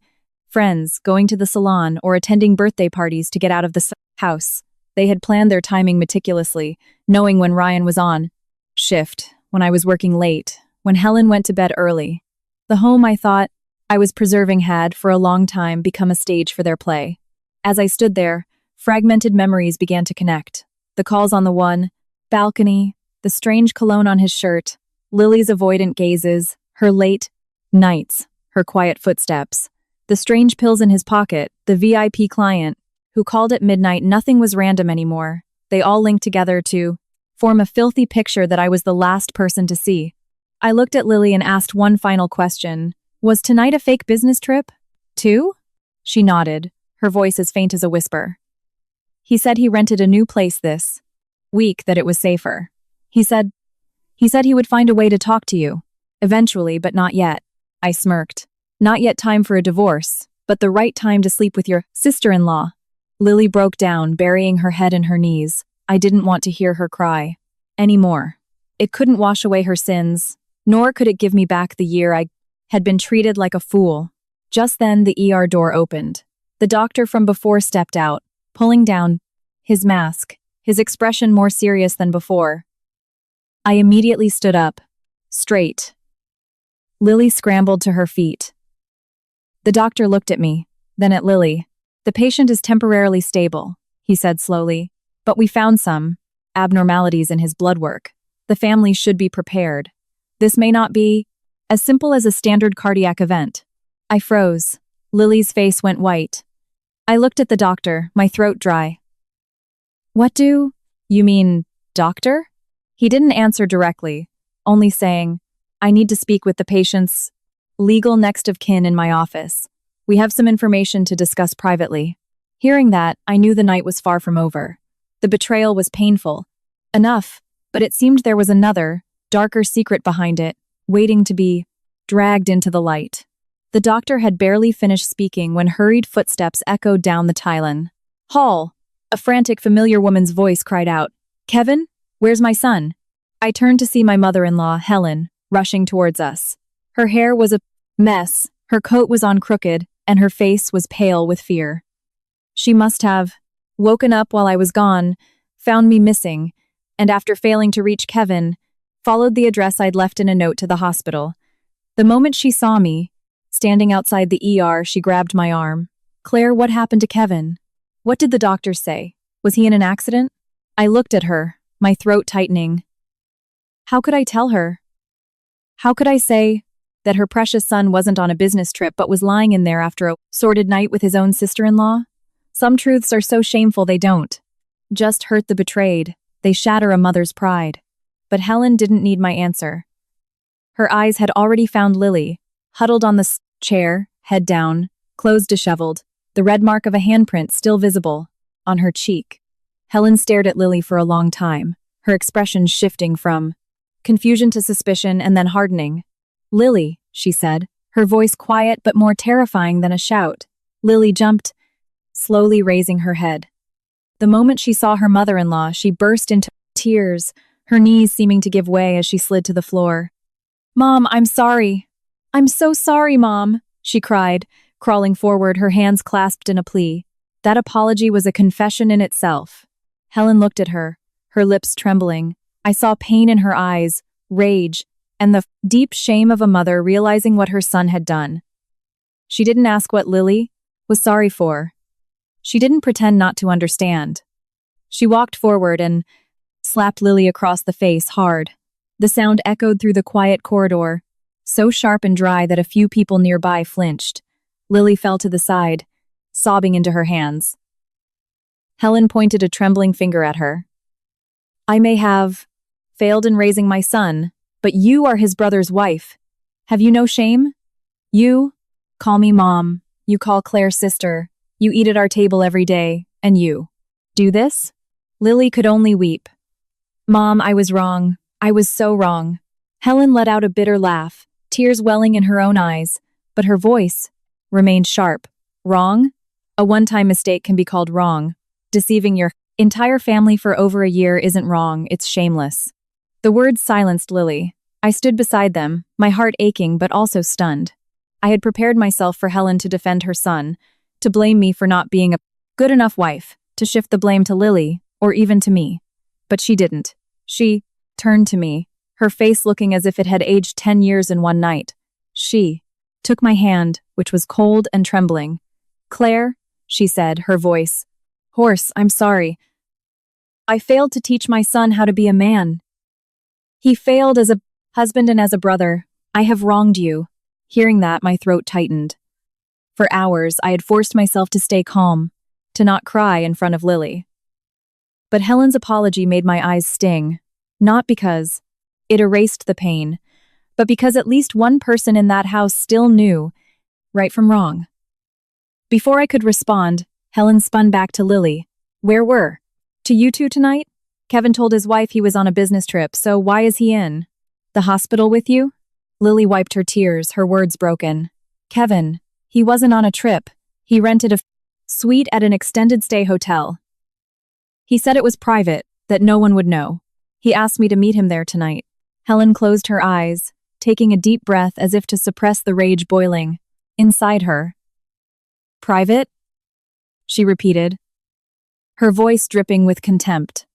friends, going to the salon, or attending birthday parties to get out of the house. They had planned their timing meticulously, knowing when Ryan was on shift, when I was working late, when Helen went to bed early. The home I thought I was preserving had, for a long time, become a stage for their play. As I stood there, Fragmented memories began to connect. The calls on the one, balcony, the strange cologne on his shirt, Lily's avoidant gazes, her late nights, her quiet footsteps, the strange pills in his pocket, the VIP client who called at midnight. Nothing was random anymore. They all linked together to form a filthy picture that I was the last person to see. I looked at Lily and asked one final question. Was tonight a fake business trip, too? She nodded, her voice as faint as a whisper. He said he rented a new place this week, that it was safer. He said he would find a way to talk to you. Eventually, but not yet. I smirked. Not yet time for a divorce, but the right time to sleep with your sister-in-law. Lily broke down, burying her head in her knees. I didn't want to hear her cry anymore. It couldn't wash away her sins, nor could it give me back the year I had been treated like a fool. Just then, the ER door opened. The doctor from before stepped out, pulling down his mask, his expression more serious than before. I immediately stood up, straight. Lily scrambled to her feet. The doctor looked at me, then at Lily. The patient is temporarily stable, he said slowly, but we found some abnormalities in his blood work. The family should be prepared. This may not be as simple as a standard cardiac event. I froze. Lily's face went white. I looked at the doctor, my throat dry. What do you mean, doctor? He didn't answer directly, only saying, I need to speak with the patient's legal next of kin in my office. We have some information to discuss privately. Hearing that, I knew the night was far from over. The betrayal was painful enough, but it seemed there was another, darker secret behind it, waiting to be dragged into the light. The doctor had barely finished speaking when hurried footsteps echoed down the Tylan hall. A frantic, familiar woman's voice cried out, Kevin, where's my son? I turned to see my mother-in-law, Helen, rushing towards us. Her hair was a mess, her coat was on crooked, and her face was pale with fear. She must have woken up while I was gone, found me missing, and after failing to reach Kevin, followed the address I'd left in a note to the hospital. The moment she saw me, standing outside the ER, she grabbed my arm. Claire, what happened to Kevin? What did the doctors say? Was he in an accident? I looked at her, my throat tightening. How could I tell her? How could I say that her precious son wasn't on a business trip but was lying in there after a sordid night with his own sister-in-law? Some truths are so shameful they don't just hurt the betrayed, they shatter a mother's pride. But Helen didn't need my answer. Her eyes had already found Lily, huddled on the chair, head down, clothes disheveled, the red mark of a handprint still visible on her cheek. Helen stared at Lily for a long time, her expression shifting from confusion to suspicion and then hardening. Lily, she said, her voice quiet but more terrifying than a shout. Lily jumped, slowly raising her head. The moment she saw her mother-in-law, she burst into tears, her knees seeming to give way as she slid to the floor. Mom, I'm sorry. I'm so sorry, Mom, she cried, crawling forward, her hands clasped in a plea. That apology was a confession in itself. Helen looked at her, her lips trembling. I saw pain in her eyes, rage, and the deep shame of a mother realizing what her son had done. She didn't ask what Lily was sorry for. She didn't pretend not to understand. She walked forward and slapped Lily across the face hard. The sound echoed through the quiet corridor, so sharp and dry that a few people nearby flinched. Lily fell to the side, sobbing into her hands. Helen pointed a trembling finger at her. I may have failed in raising my son, but you are his brother's wife. Have you no shame? You call me Mom. You call Claire sister. You eat at our table every day, and you do this? Lily could only weep. Mom, I was wrong. I was so wrong. Helen let out a bitter laugh, tears welling in her own eyes, but her voice remained sharp. Wrong? A one-time mistake can be called wrong. Deceiving your entire family for over a year isn't wrong, it's shameless. The words silenced Lily. I stood beside them, my heart aching but also stunned. I had prepared myself for Helen to defend her son, to blame me for not being a good enough wife, to shift the blame to Lily, or even to me. But she didn't. She turned to me, her face looking as if it had aged 10 years in one night. She took my hand, which was cold and trembling. Claire, she said, her voice Horse, I'm sorry. I failed to teach my son how to be a man. He failed as a husband and as a brother. I have wronged you. Hearing that, my throat tightened. For hours, I had forced myself to stay calm, to not cry in front of Lily. But Helen's apology made my eyes sting, not because it erased the pain, but because at least one person in that house still knew right from wrong. Before I could respond, Helen spun back to Lily. Where were? To you two tonight? Kevin told his wife he was on a business trip, so why is he in the hospital with you? Lily wiped her tears, her words broken. Kevin, he wasn't on a trip. He rented a suite at an extended stay hotel. He said it was private, that no one would know. He asked me to meet him there tonight. Helen closed her eyes, taking a deep breath as if to suppress the rage boiling inside her. Private? She repeated, her voice dripping with contempt.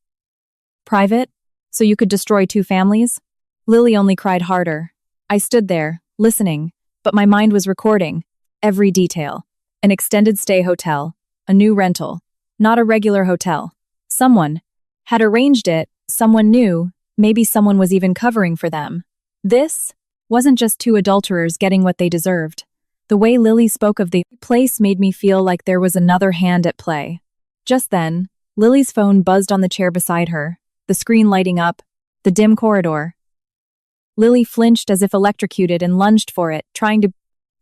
Private? So you could destroy two families? Lily only cried harder. I stood there, listening, but my mind was recording every detail. An extended stay hotel, a new rental, not a regular hotel. Someone had arranged it, someone knew, maybe someone was even covering for them. This wasn't just two adulterers getting what they deserved. The way Lily spoke of the place made me feel like there was another hand at play. Just then, Lily's phone buzzed on the chair beside her, the screen lighting up, the dim corridor. Lily flinched as if electrocuted and lunged for it, trying to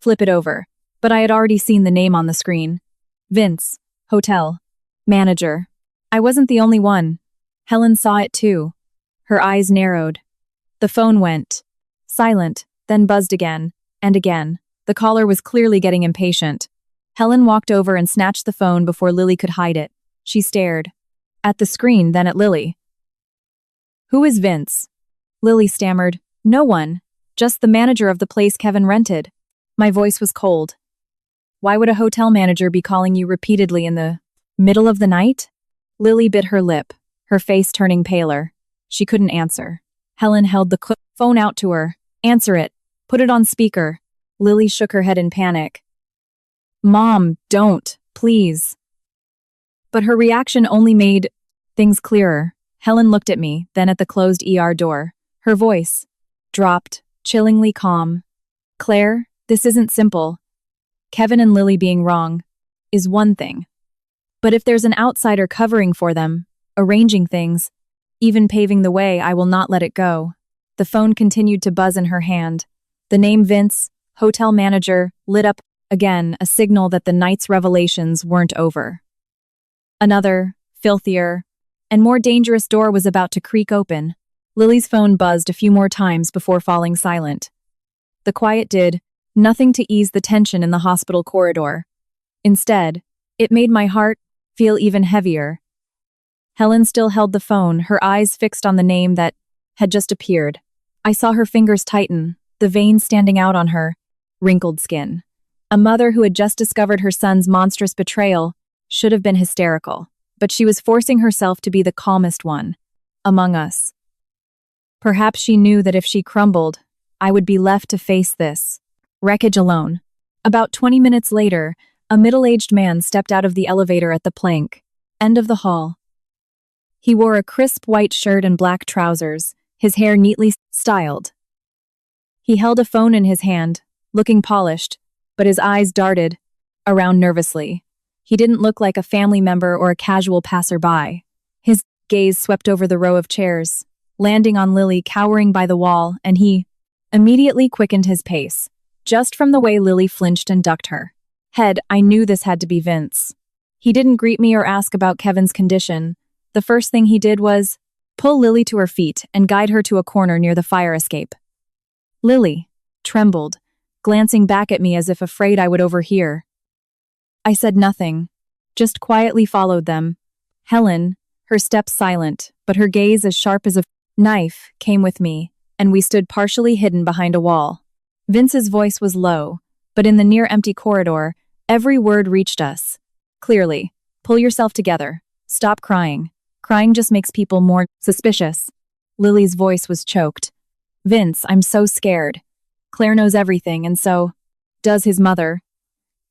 flip it over. But I had already seen the name on the screen. Vince, hotel, manager. I wasn't the only one. Helen saw it too. Her eyes narrowed. The phone went silent, then buzzed again, and again. The caller was clearly getting impatient. Helen walked over and snatched the phone before Lily could hide it. She stared at the screen, then at Lily. Who is Vince? Lily stammered. No one. Just the manager of the place Kevin rented. My voice was cold. Why would a hotel manager be calling you repeatedly in the middle of the night? Lily bit her lip, her face turning paler. She couldn't answer. Helen held the phone out to her. Answer it. Put it on speaker. Lily shook her head in panic. Mom, don't, please. But her reaction only made things clearer. Helen looked at me, then at the closed ER door. Her voice dropped, chillingly calm. Claire, this isn't simple. Kevin and Lily being wrong is one thing. But if there's an outsider covering for them, arranging things, even paving the way, I will not let it go. The phone continued to buzz in her hand. The name Vince, hotel manager, lit up again, a signal that the night's revelations weren't over. Another, filthier, and more dangerous door was about to creak open. Lily's phone buzzed a few more times before falling silent. The quiet did nothing to ease the tension in the hospital corridor. Instead, it made my heart feel even heavier. Helen still held the phone, her eyes fixed on the name that had just appeared. I saw her fingers tighten, the veins standing out on her wrinkled skin. A mother who had just discovered her son's monstrous betrayal should have been hysterical, but she was forcing herself to be the calmest one among us. Perhaps she knew that if she crumbled, I would be left to face this wreckage alone. About 20 minutes later, a middle-aged man stepped out of the elevator at the plank end of the hall. He wore a crisp white shirt and black trousers, his hair neatly styled. He held a phone in his hand, looking polished, but his eyes darted around nervously. He didn't look like a family member or a casual passerby. His gaze swept over the row of chairs, landing on Lily cowering by the wall, and he immediately quickened his pace. Just from the way Lily flinched and ducked her head, I knew this had to be Vince. He didn't greet me or ask about Kevin's condition. The first thing he did was pull Lily to her feet and guide her to a corner near the fire escape. Lily trembled, glancing back at me as if afraid I would overhear. I said nothing, just quietly followed them. Helen, her steps silent, but her gaze as sharp as a knife, came with me, and we stood partially hidden behind a wall. Vince's voice was low, but in the near-empty corridor, every word reached us. Clearly, pull yourself together. Stop crying. Crying just makes people more suspicious. Lily's voice was choked. Vince, I'm so scared. Claire knows everything, and so does his mother.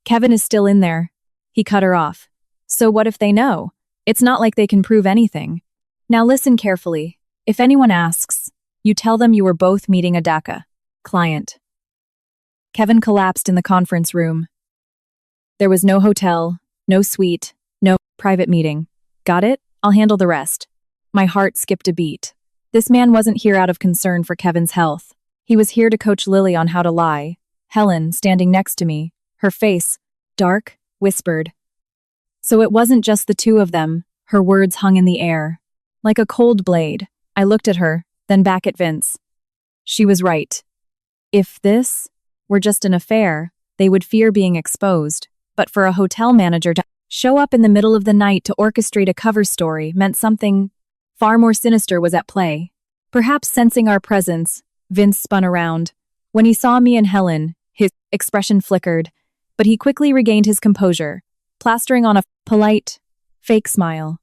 Kevin is still in there. He cut her off. So what if they know? It's not like they can prove anything. Now listen carefully. If anyone asks, you tell them you were both meeting a DACA client. Kevin collapsed in the conference room. There was no hotel, no suite, no private meeting. Got it? I'll handle the rest. My heart skipped a beat. This man wasn't here out of concern for Kevin's health. He was here to coach Lily on how to lie. Helen, standing next to me, her face, dark, whispered. So it wasn't just the two of them. Her words hung in the air. Like a cold blade, I looked at her, then back at Vince. She was right. If this were just an affair, they would fear being exposed. But for a hotel manager to show up in the middle of the night to orchestrate a cover story meant something far more sinister was at play. Perhaps sensing our presence, Vince spun around. When he saw me and Helen, his expression flickered, but he quickly regained his composure, plastering on a polite, fake smile.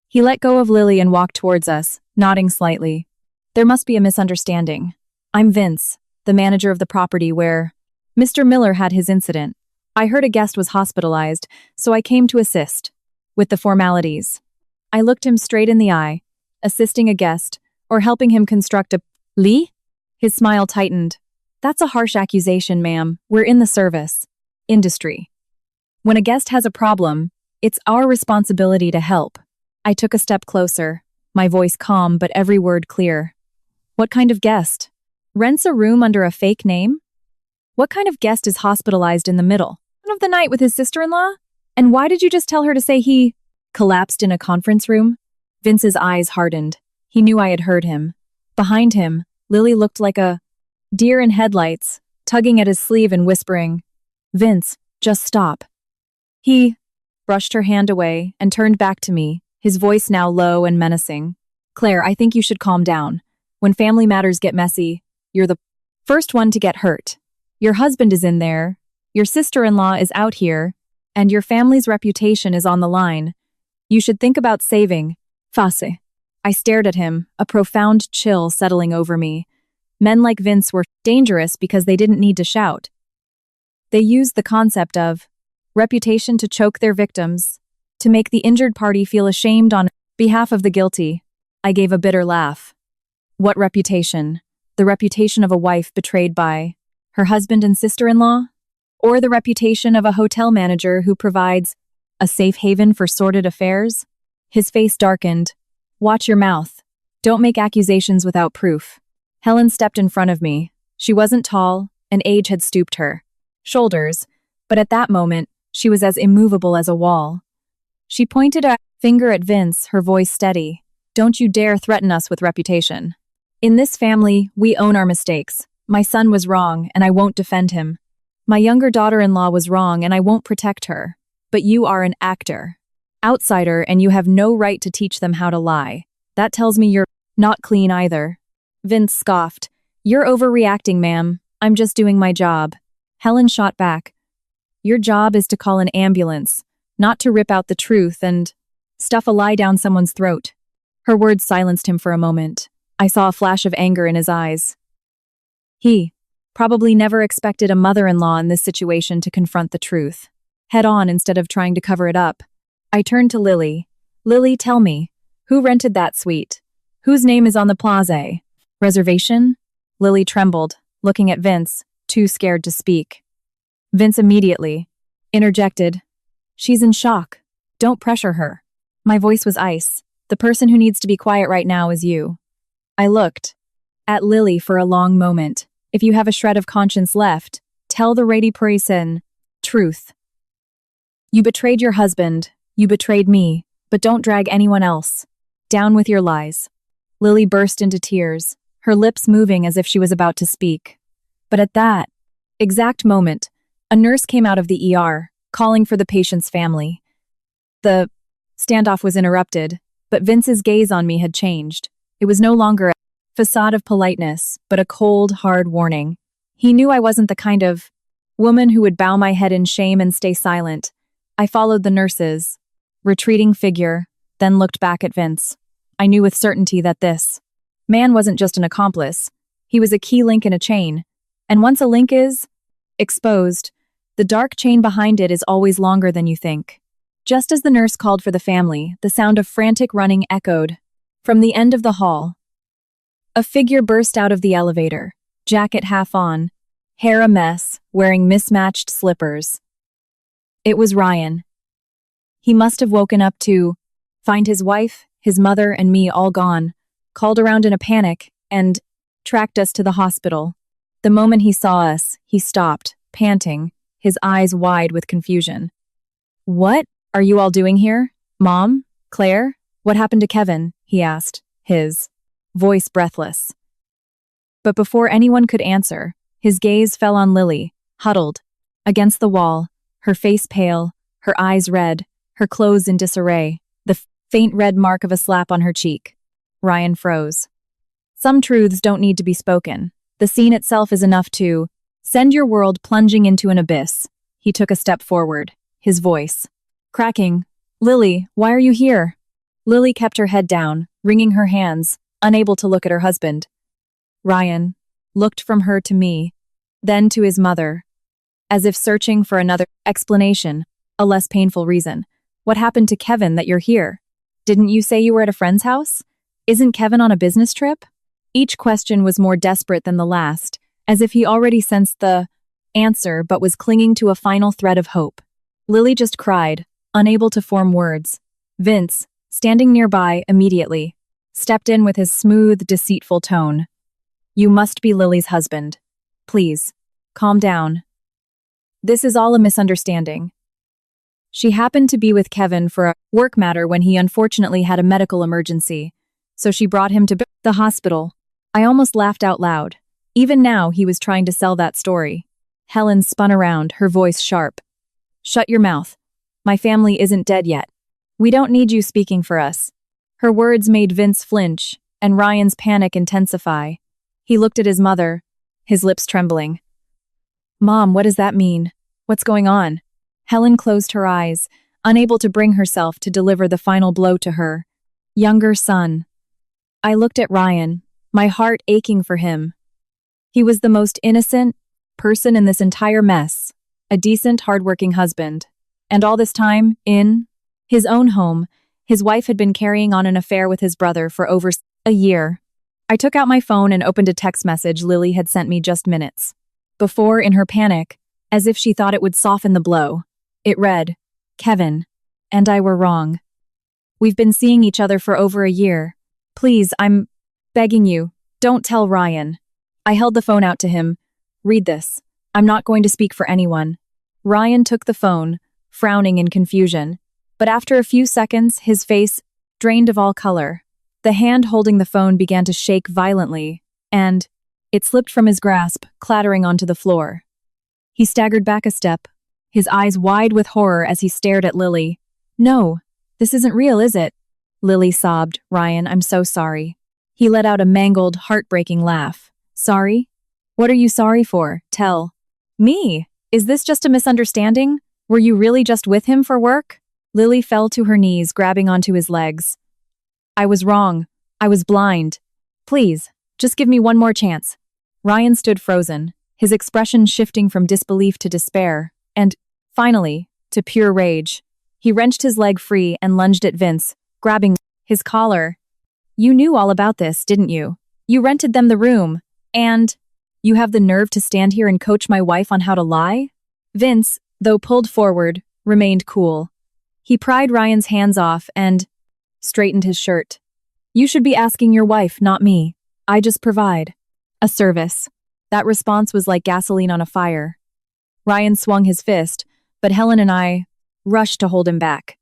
He let go of Lily and walked towards us, nodding slightly. There must be a misunderstanding. I'm Vince, the manager of the property where Mr. Miller had his incident. I heard a guest was hospitalized, so I came to assist with the formalities. I looked him straight in the eye, assisting a guest, or helping him construct a Lee? His smile tightened. That's a harsh accusation, ma'am. We're in the service industry. When a guest has a problem, it's our responsibility to help. I took a step closer, my voice calm but every word clear. What kind of guest? Rents a room under a fake name? What kind of guest is hospitalized in the middle of the night with his sister-in-law? And why did you just tell her to say he collapsed in a conference room? Vince's eyes hardened. He knew I had heard him. Behind him, Lily looked like a deer in headlights, tugging at his sleeve and whispering, Vince, just stop. He brushed her hand away and turned back to me, his voice now low and menacing. Claire, I think you should calm down. When family matters get messy, you're the first one to get hurt. Your husband is in there, your sister-in-law is out here, and your family's reputation is on the line. You should think about saving face. I stared at him, a profound chill settling over me. Men like Vince were dangerous because they didn't need to shout. They used the concept of reputation to choke their victims, to make the injured party feel ashamed on behalf of the guilty. I gave a bitter laugh. What reputation? The reputation of a wife betrayed by her husband and sister-in-law? Or the reputation of a hotel manager who provides a safe haven for sordid affairs? His face darkened. Watch your mouth. Don't make accusations without proof. Helen stepped in front of me. She wasn't tall, and age had stooped her shoulders, but at that moment, she was as immovable as a wall. She pointed a finger at Vince, her voice steady. Don't you dare threaten us with reputation. In this family, we own our mistakes. My son was wrong, and I won't defend him. My younger daughter-in-law was wrong, and I won't protect her. But you are an actor. Outsider, and you have no right to teach them how to lie. That tells me you're not clean either. Vince scoffed. You're overreacting, ma'am. I'm just doing my job. Helen shot back. Your job is to call an ambulance, not to rip out the truth and stuff a lie down someone's throat. Her words silenced him for a moment. I saw a flash of anger in his eyes. He probably never expected a mother-in-law in this situation to confront the truth, head on instead of trying to cover it up. I turned to Lily. Lily, tell me, who rented that suite? Whose name is on the plaza? Reservation? Lily trembled, looking at Vince, too scared to speak. Vince immediately interjected. She's in shock. Don't pressure her. My voice was ice. The person who needs to be quiet right now is you. I looked at Lily for a long moment. If you have a shred of conscience left, tell the ready person truth. You betrayed your husband. You betrayed me. But don't drag anyone else. Down with your lies. Lily burst into tears, her lips moving as if she was about to speak. But at that exact moment, a nurse came out of the ER, calling for the patient's family. The standoff was interrupted, but Vince's gaze on me had changed. It was no longer a facade of politeness, but a cold, hard warning. He knew I wasn't the kind of woman who would bow my head in shame and stay silent. I followed the nurse's retreating figure, then looked back at Vince. I knew with certainty that this man wasn't just an accomplice. He was a key link in a chain. And once a link is exposed, the dark chain behind it is always longer than you think. Just as the nurse called for the family, the sound of frantic running echoed from the end of the hall. A figure burst out of the elevator, jacket half on, hair a mess, wearing mismatched slippers. It was Ryan. He must have woken up to find his wife, his mother, and me all gone, called around in a panic, and tracked us to the hospital. The moment he saw us, he stopped, panting, his eyes wide with confusion. "What are you all doing here? Mom? Claire? What happened to Kevin?" he asked, his voice breathless. But before anyone could answer, his gaze fell on Lily, huddled against the wall, her face pale, her eyes red, her clothes in disarray, the faint red mark of a slap on her cheek. Ryan froze. Some truths don't need to be spoken. The scene itself is enough to send your world plunging into an abyss. He took a step forward, his voice cracking. "Lily, why are you here?" Lily kept her head down, wringing her hands, unable to look at her husband. Ryan looked from her to me, then to his mother, as if searching for another explanation, a less painful reason. "What happened to Kevin that you're here? Didn't you say you were at a friend's house? Isn't Kevin on a business trip?" Each question was more desperate than the last, as if he already sensed the answer but was clinging to a final thread of hope. Lily just cried, unable to form words. Vince, standing nearby immediately, stepped in with his smooth, deceitful tone. "You must be Lily's husband. Please, calm down. This is all a misunderstanding. She happened to be with Kevin for a work matter when he unfortunately had a medical emergency, so she brought him to the hospital." I almost laughed out loud. Even now, he was trying to sell that story. Helen spun around, her voice sharp. "Shut your mouth. My family isn't dead yet. We don't need you speaking for us." Her words made Vince flinch, and Ryan's panic intensify. He looked at his mother, his lips trembling. "Mom, what does that mean? What's going on?" Helen closed her eyes, unable to bring herself to deliver the final blow to her younger son. I looked at Ryan, my heart aching for him. He was the most innocent person in this entire mess, a decent, hardworking husband. And all this time, in his own home, his wife had been carrying on an affair with his brother for over a year. I took out my phone and opened a text message Lily had sent me just minutes before, in her panic, as if she thought it would soften the blow. It read, "Kevin and I were wrong. We've been seeing each other for over a year. Please, I'm begging you, don't tell Ryan." I held the phone out to him. "Read this. I'm not going to speak for anyone." Ryan took the phone, frowning in confusion. But after a few seconds, his face drained of all color. The hand holding the phone began to shake violently, and it slipped from his grasp, clattering onto the floor. He staggered back a step, his eyes wide with horror as he stared at Lily. "No, this isn't real, is it?" Lily sobbed. "Ryan, I'm so sorry." He let out a mangled, heartbreaking laugh. "Sorry? What are you sorry for? Tell me. Is this just a misunderstanding? Were you really just with him for work?" Lily fell to her knees, grabbing onto his legs. "I was wrong. I was blind. Please, just give me one more chance." Ryan stood frozen, his expression shifting from disbelief to despair, and, finally, to pure rage. He wrenched his leg free and lunged at Vince, grabbing his collar. "You knew all about this, didn't you? You rented them the room, and you have the nerve to stand here and coach my wife on how to lie?" Vince, though pulled forward, remained cool. He pried Ryan's hands off and straightened his shirt. "You should be asking your wife, not me. I just provide a service." That response was like gasoline on a fire. Ryan swung his fist, but Helen and I rushed to hold him back.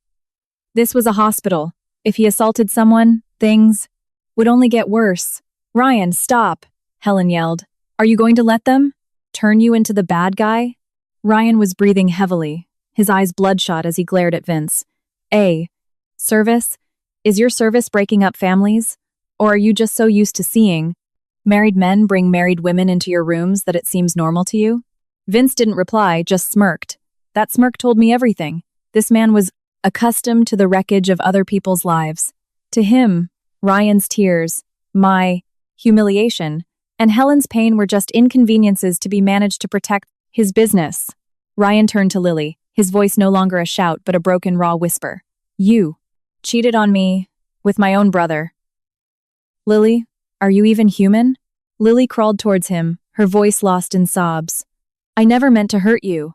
This was a hospital. If he assaulted someone, things would only get worse. "Ryan, stop," Helen yelled. "Are you going to let them turn you into the bad guy?" Ryan was breathing heavily, his eyes bloodshot as he glared at Vince. Service? Is your service breaking up families? Or are you just so used to seeing married men bring married women into your rooms that it seems normal to you?" Vince didn't reply, just smirked. That smirk told me everything. This man was accustomed to the wreckage of other people's lives. To him, Ryan's tears, my humiliation, and Helen's pain were just inconveniences to be managed to protect his business. Ryan turned to Lily. his voice no longer a shout but a broken raw whisper. You cheated on me with my own brother. Lily, are you even human? Lily crawled towards him, her voice lost in sobs. I never meant to hurt you.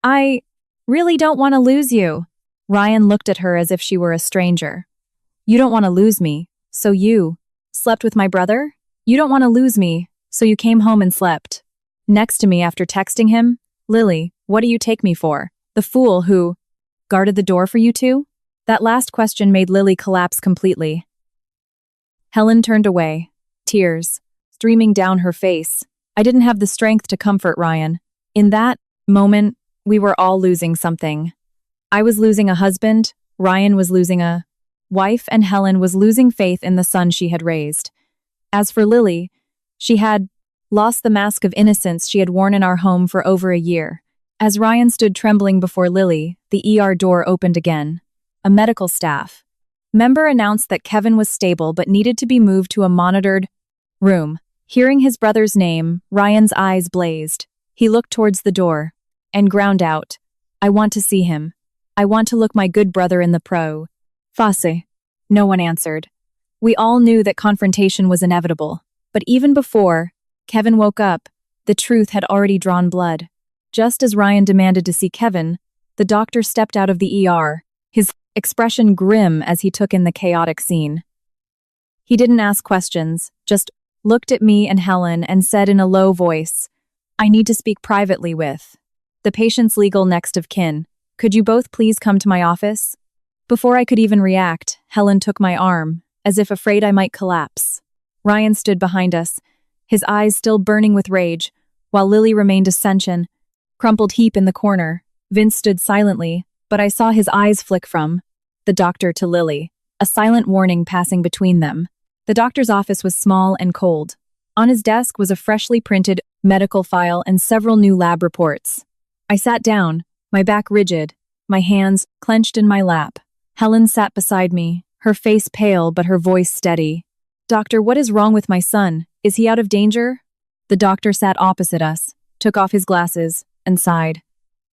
I really don't want to lose you. Ryan looked at her as if she were a stranger. You don't want to lose me, so you slept with my brother? You don't want to lose me, so you came home and slept next to me after texting him? Lily, what do you take me for? The fool who guarded the door for you two? That last question made Lily collapse completely. Helen turned away, tears streaming down her face. I didn't have the strength to comfort Ryan. In that moment, we were all losing something. I was losing a husband, Ryan was losing a wife, and Helen was losing faith in the son she had raised. As for Lily, she had lost the mask of innocence she had worn in our home for over a year. As Ryan stood trembling before Lily, the ER door opened again. A medical staff member announced that Kevin was stable but needed to be moved to a monitored room. Hearing his brother's name, Ryan's eyes blazed. He looked towards the door and ground out, I want to see him. I want to look my good brother in the face. No one answered. We all knew that confrontation was inevitable, but even before Kevin woke up, the truth had already drawn blood. Just as Ryan demanded to see Kevin, the doctor stepped out of the ER, his expression grim as he took in the chaotic scene. He didn't ask questions, just looked at me and Helen and said in a low voice, I need to speak privately with the patient's legal next of kin. Could you both please come to my office? Before I could even react, Helen took my arm, as if afraid I might collapse. Ryan stood behind us, his eyes still burning with rage, while Lily remained a sentient, crumpled heap in the corner. Vince stood silently, but I saw his eyes flick from the doctor to Lily, a silent warning passing between them. The doctor's office was small and cold. On his desk was a freshly printed medical file and several new lab reports. I sat down, my back rigid, my hands clenched in my lap. Helen sat beside me, her face pale but her voice steady. Doctor, what is wrong with my son? Is he out of danger? The doctor sat opposite us, took off his glasses, and sighed.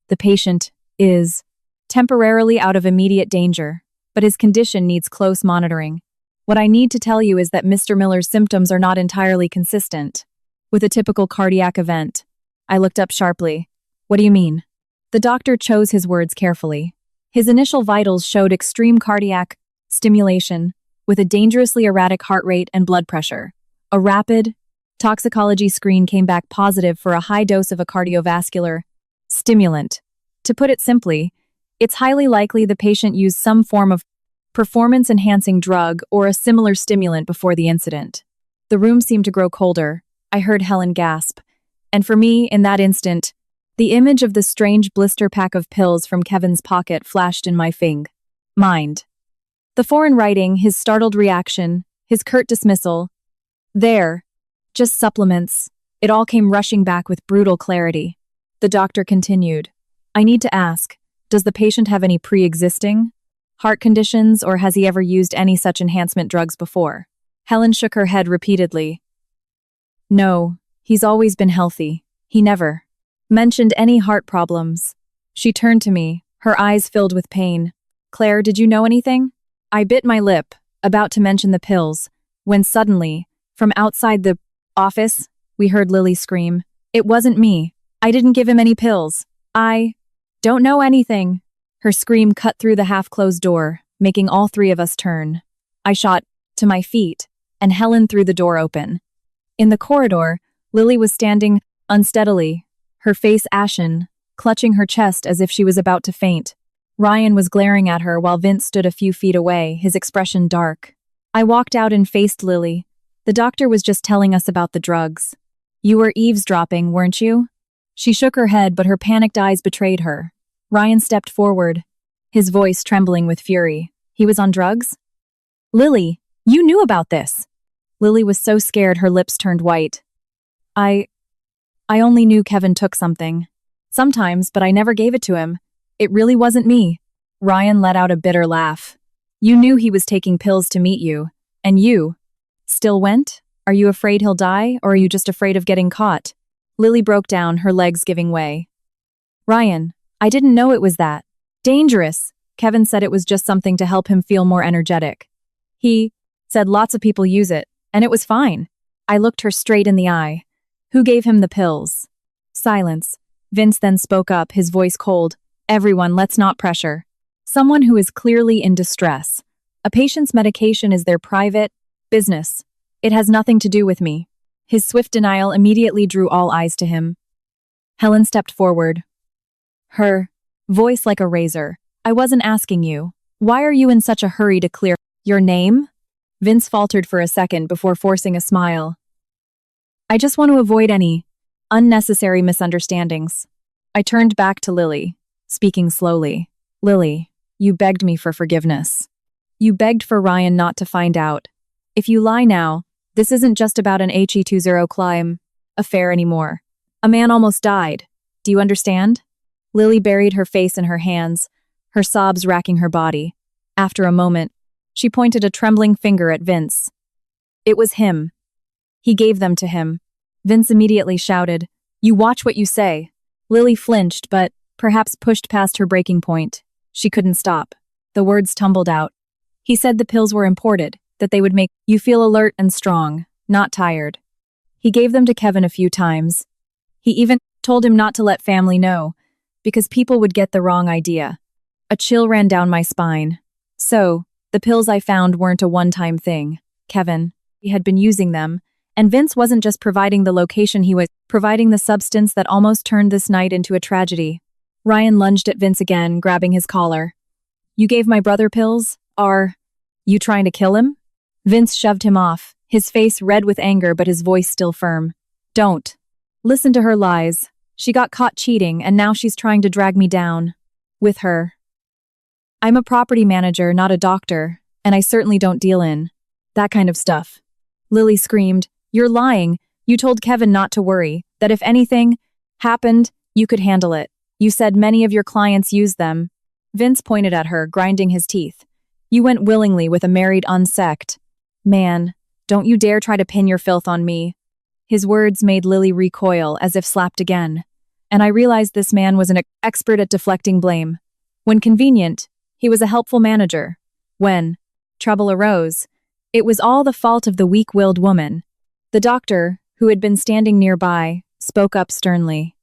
The patient is temporarily out of immediate danger, but his condition needs close monitoring. What I need to tell you is that Mr. Miller's symptoms are not entirely consistent with a typical cardiac event. I looked up sharply. What do you mean? The doctor chose his words carefully. His initial vitals showed extreme cardiac stimulation with a dangerously erratic heart rate and blood pressure. A rapid toxicology screen came back positive for a high dose of a cardiovascular stimulant. To put it simply, it's highly likely the patient used some form of performance-enhancing drug or a similar stimulant before the incident. The room seemed to grow colder. I heard Helen gasp. And for me, in that instant, the image of the strange blister pack of pills from Kevin's pocket flashed in my mind. The foreign writing, his startled reaction, his curt dismissal. There, just supplements. It all came rushing back with brutal clarity. The doctor continued. I need to ask, does the patient have any pre-existing heart conditions, or has he ever used any such enhancement drugs before? Helen shook her head repeatedly. No, he's always been healthy. He never mentioned any heart problems. She turned to me, her eyes filled with pain. Claire, did you know anything? I bit my lip, about to mention the pills, when suddenly, from outside the office, we heard Lily scream. It wasn't me. I didn't give him any pills. I don't know anything. Her scream cut through the half-closed door, making all three of us turn. I shot to my feet, and Helen threw the door open. In the corridor, Lily was standing unsteadily, her face ashen, clutching her chest as if she was about to faint. Ryan was glaring at her while Vince stood a few feet away, his expression dark. I walked out and faced Lily. The doctor was just telling us about the drugs. You were eavesdropping, weren't you? She shook her head, but her panicked eyes betrayed her. Ryan stepped forward, his voice trembling with fury. He was on drugs? Lily, you knew about this. Lily was so scared her lips turned white. I only knew Kevin took something. Sometimes, but I never gave it to him. It really wasn't me. Ryan let out a bitter laugh. You knew he was taking pills to meet you, and you still went? Are you afraid he'll die, or are you just afraid of getting caught? Lily broke down, her legs giving way. Ryan, I didn't know it was that dangerous. Kevin said it was just something to help him feel more energetic. He said lots of people use it, and it was fine. I looked her straight in the eye. Who gave him the pills? Silence. Vince then spoke up, his voice cold. Everyone, let's not pressure. Someone who is clearly in distress. A patient's medication is their private business. It has nothing to do with me. His swift denial immediately drew all eyes to him. Helen stepped forward. Her voice like a razor. I wasn't asking you. Why are you in such a hurry to clear your name? Vince faltered for a second before forcing a smile. I just want to avoid any unnecessary misunderstandings. I turned back to Lily, speaking slowly. Lily, you begged me for forgiveness. You begged for Ryan not to find out. If you lie now, this isn't just about an HE20 climb affair anymore. A man almost died. Do you understand? Lily buried her face in her hands, her sobs racking her body. After a moment, she pointed a trembling finger at Vince. It was him. He gave them to him. Vince immediately shouted, You watch what you say. Lily flinched, but perhaps pushed past her breaking point. She couldn't stop. The words tumbled out. He said the pills were imported, that they would make you feel alert and strong, not tired. He gave them to Kevin a few times. He even told him not to let family know, because people would get the wrong idea. A chill ran down my spine. So, the pills I found weren't a one-time thing. Kevin, he had been using them, and Vince wasn't just providing the location, he was providing the substance that almost turned this night into a tragedy. Ryan lunged at Vince again, grabbing his collar. You gave my brother pills? Are you trying to kill him? Vince shoved him off, his face red with anger but his voice still firm. Don't. Listen to her lies. She got caught cheating and now she's trying to drag me down. With her. I'm a property manager, not a doctor, and I certainly don't deal in that kind of stuff. Lily screamed, You're lying. You told Kevin not to worry, that if anything happened, you could handle it. You said many of your clients use them. Vince pointed at her, grinding his teeth. You went willingly with a married unsect. Man, don't you dare try to pin your filth on me. His words made Lily recoil as if slapped again, and I realized this man was an expert at deflecting blame. When convenient, he was a helpful manager. When trouble arose, it was all the fault of the weak-willed woman. The doctor, who had been standing nearby, spoke up sternly.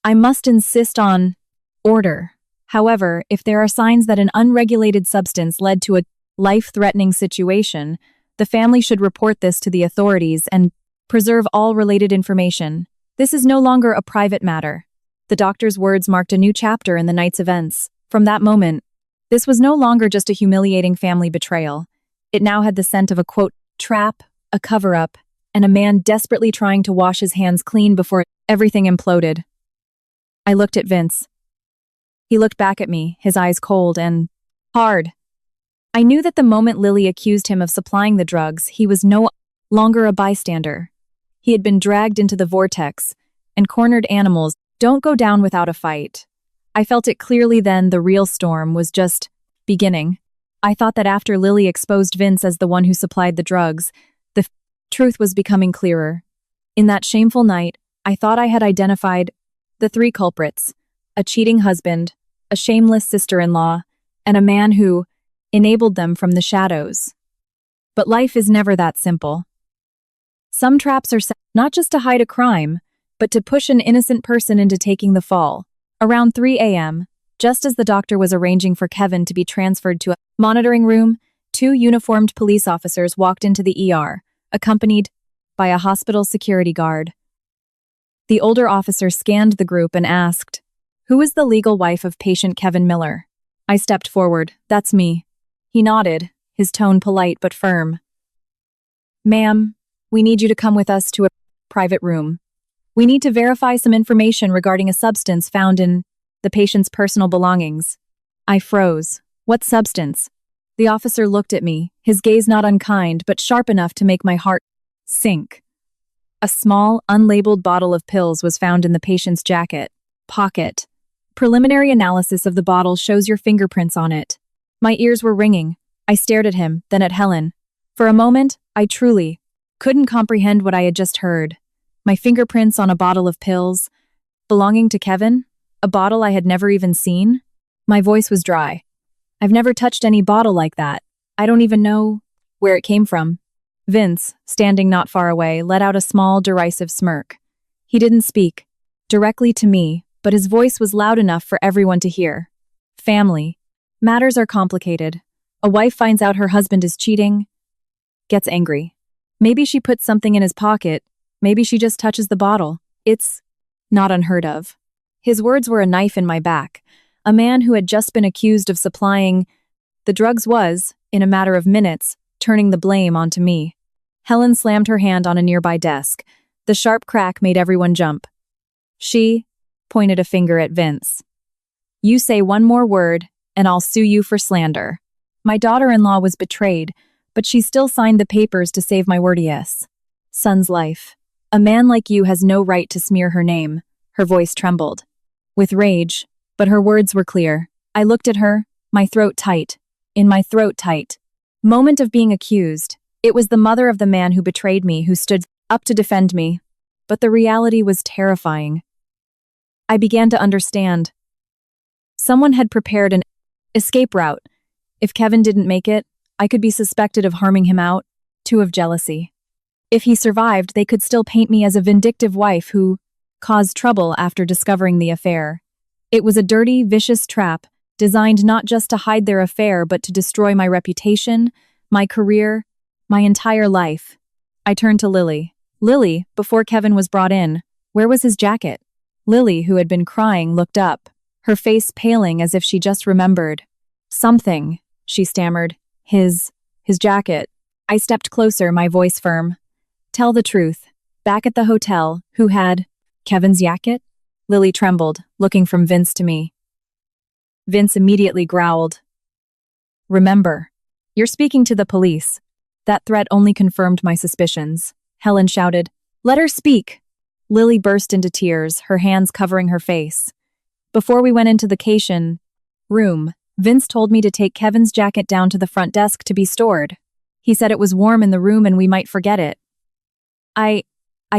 I must insist on order. However, if there are signs that an unregulated substance led to a life-threatening situation, the family should report this to the authorities and preserve all related information. This is no longer a private matter. The doctor's words marked a new chapter in the night's events. From that moment, this was no longer just a humiliating family betrayal. It now had the scent of a, quote, trap, a cover-up, and a man desperately trying to wash his hands clean before everything imploded. I looked at Vince. He looked back at me, his eyes cold and hard. I knew that the moment Lily accused him of supplying the drugs, he was no longer a bystander. He had been dragged into the vortex, and cornered animals don't go down without a fight. I felt it clearly then. The real storm was just beginning. I thought that after Lily exposed Vince as the one who supplied the drugs, the truth was becoming clearer. In that shameful night, I thought I had identified the three culprits: a cheating husband, a shameless sister-in-law, and a man who enabled them from the shadows. But life is never that simple. Some traps are set not just to hide a crime, but to push an innocent person into taking the fall. Around 3 a.m., just as the doctor was arranging for Kevin to be transferred to a monitoring room, 2 uniformed police officers walked into the ER, accompanied by a hospital security guard. The older officer scanned the group and asked, "Who is the legal wife of patient Kevin Miller?" I stepped forward. "That's me." He nodded, his tone polite but firm. "Ma'am, we need you to come with us to a private room. We need to verify some information regarding a substance found in the patient's personal belongings." I froze. "What substance?" The officer looked at me, his gaze not unkind but sharp enough to make my heart sink. A small, unlabeled bottle of pills was found in the patient's pocket. Preliminary analysis of the bottle shows your fingerprints on it. My ears were ringing. I stared at him, then at Helen. For a moment, I truly couldn't comprehend what I had just heard. My fingerprints on a bottle of pills belonging to Kevin? A bottle I had never even seen? My voice was dry. I've never touched any bottle like that. I don't even know where it came from. Vince, standing not far away, let out a small, derisive smirk. He didn't speak directly to me, but his voice was loud enough for everyone to hear. Family. Matters are complicated. A wife finds out her husband is cheating, gets angry. Maybe she puts something in his pocket. Maybe she just touches the bottle. It's not unheard of. His words were a knife in my back. A man who had just been accused of supplying the drugs was, in a matter of minutes, turning the blame onto me. Helen slammed her hand on a nearby desk. The sharp crack made everyone jump. She pointed a finger at Vince. You say one more word, and I'll sue you for slander. My daughter-in-law was betrayed, but she still signed the papers to save my word yes. Son's life. A man like you has no right to smear her name. Her voice trembled with rage, but her words were clear. I looked at her, my throat tight. In my throat tight. Moment of being accused. It was the mother of the man who betrayed me who stood up to defend me. But the reality was terrifying. I began to understand. Someone had prepared an escape route. If Kevin didn't make it, I could be suspected of harming him out, too of jealousy. If he survived, they could still paint me as a vindictive wife who caused trouble after discovering the affair. It was a dirty, vicious trap, designed not just to hide their affair but to destroy my reputation, my career, my entire life. I turned to Lily. Lily, before Kevin was brought in, where was his jacket? Lily, who had been crying, looked up, her face paling as if she just remembered. Something, she stammered. His jacket. I stepped closer, my voice firm. Tell the truth. Back at the hotel, who had Kevin's jacket? Lily trembled, looking from Vince to me. Vince immediately growled. Remember, you're speaking to the police. That threat only confirmed my suspicions. Helen shouted, Let her speak! Lily burst into tears, her hands covering her face. Before we went into the cation room, Vince told me to take Kevin's jacket down to the front desk to be stored. He said it was warm in the room and we might forget it. I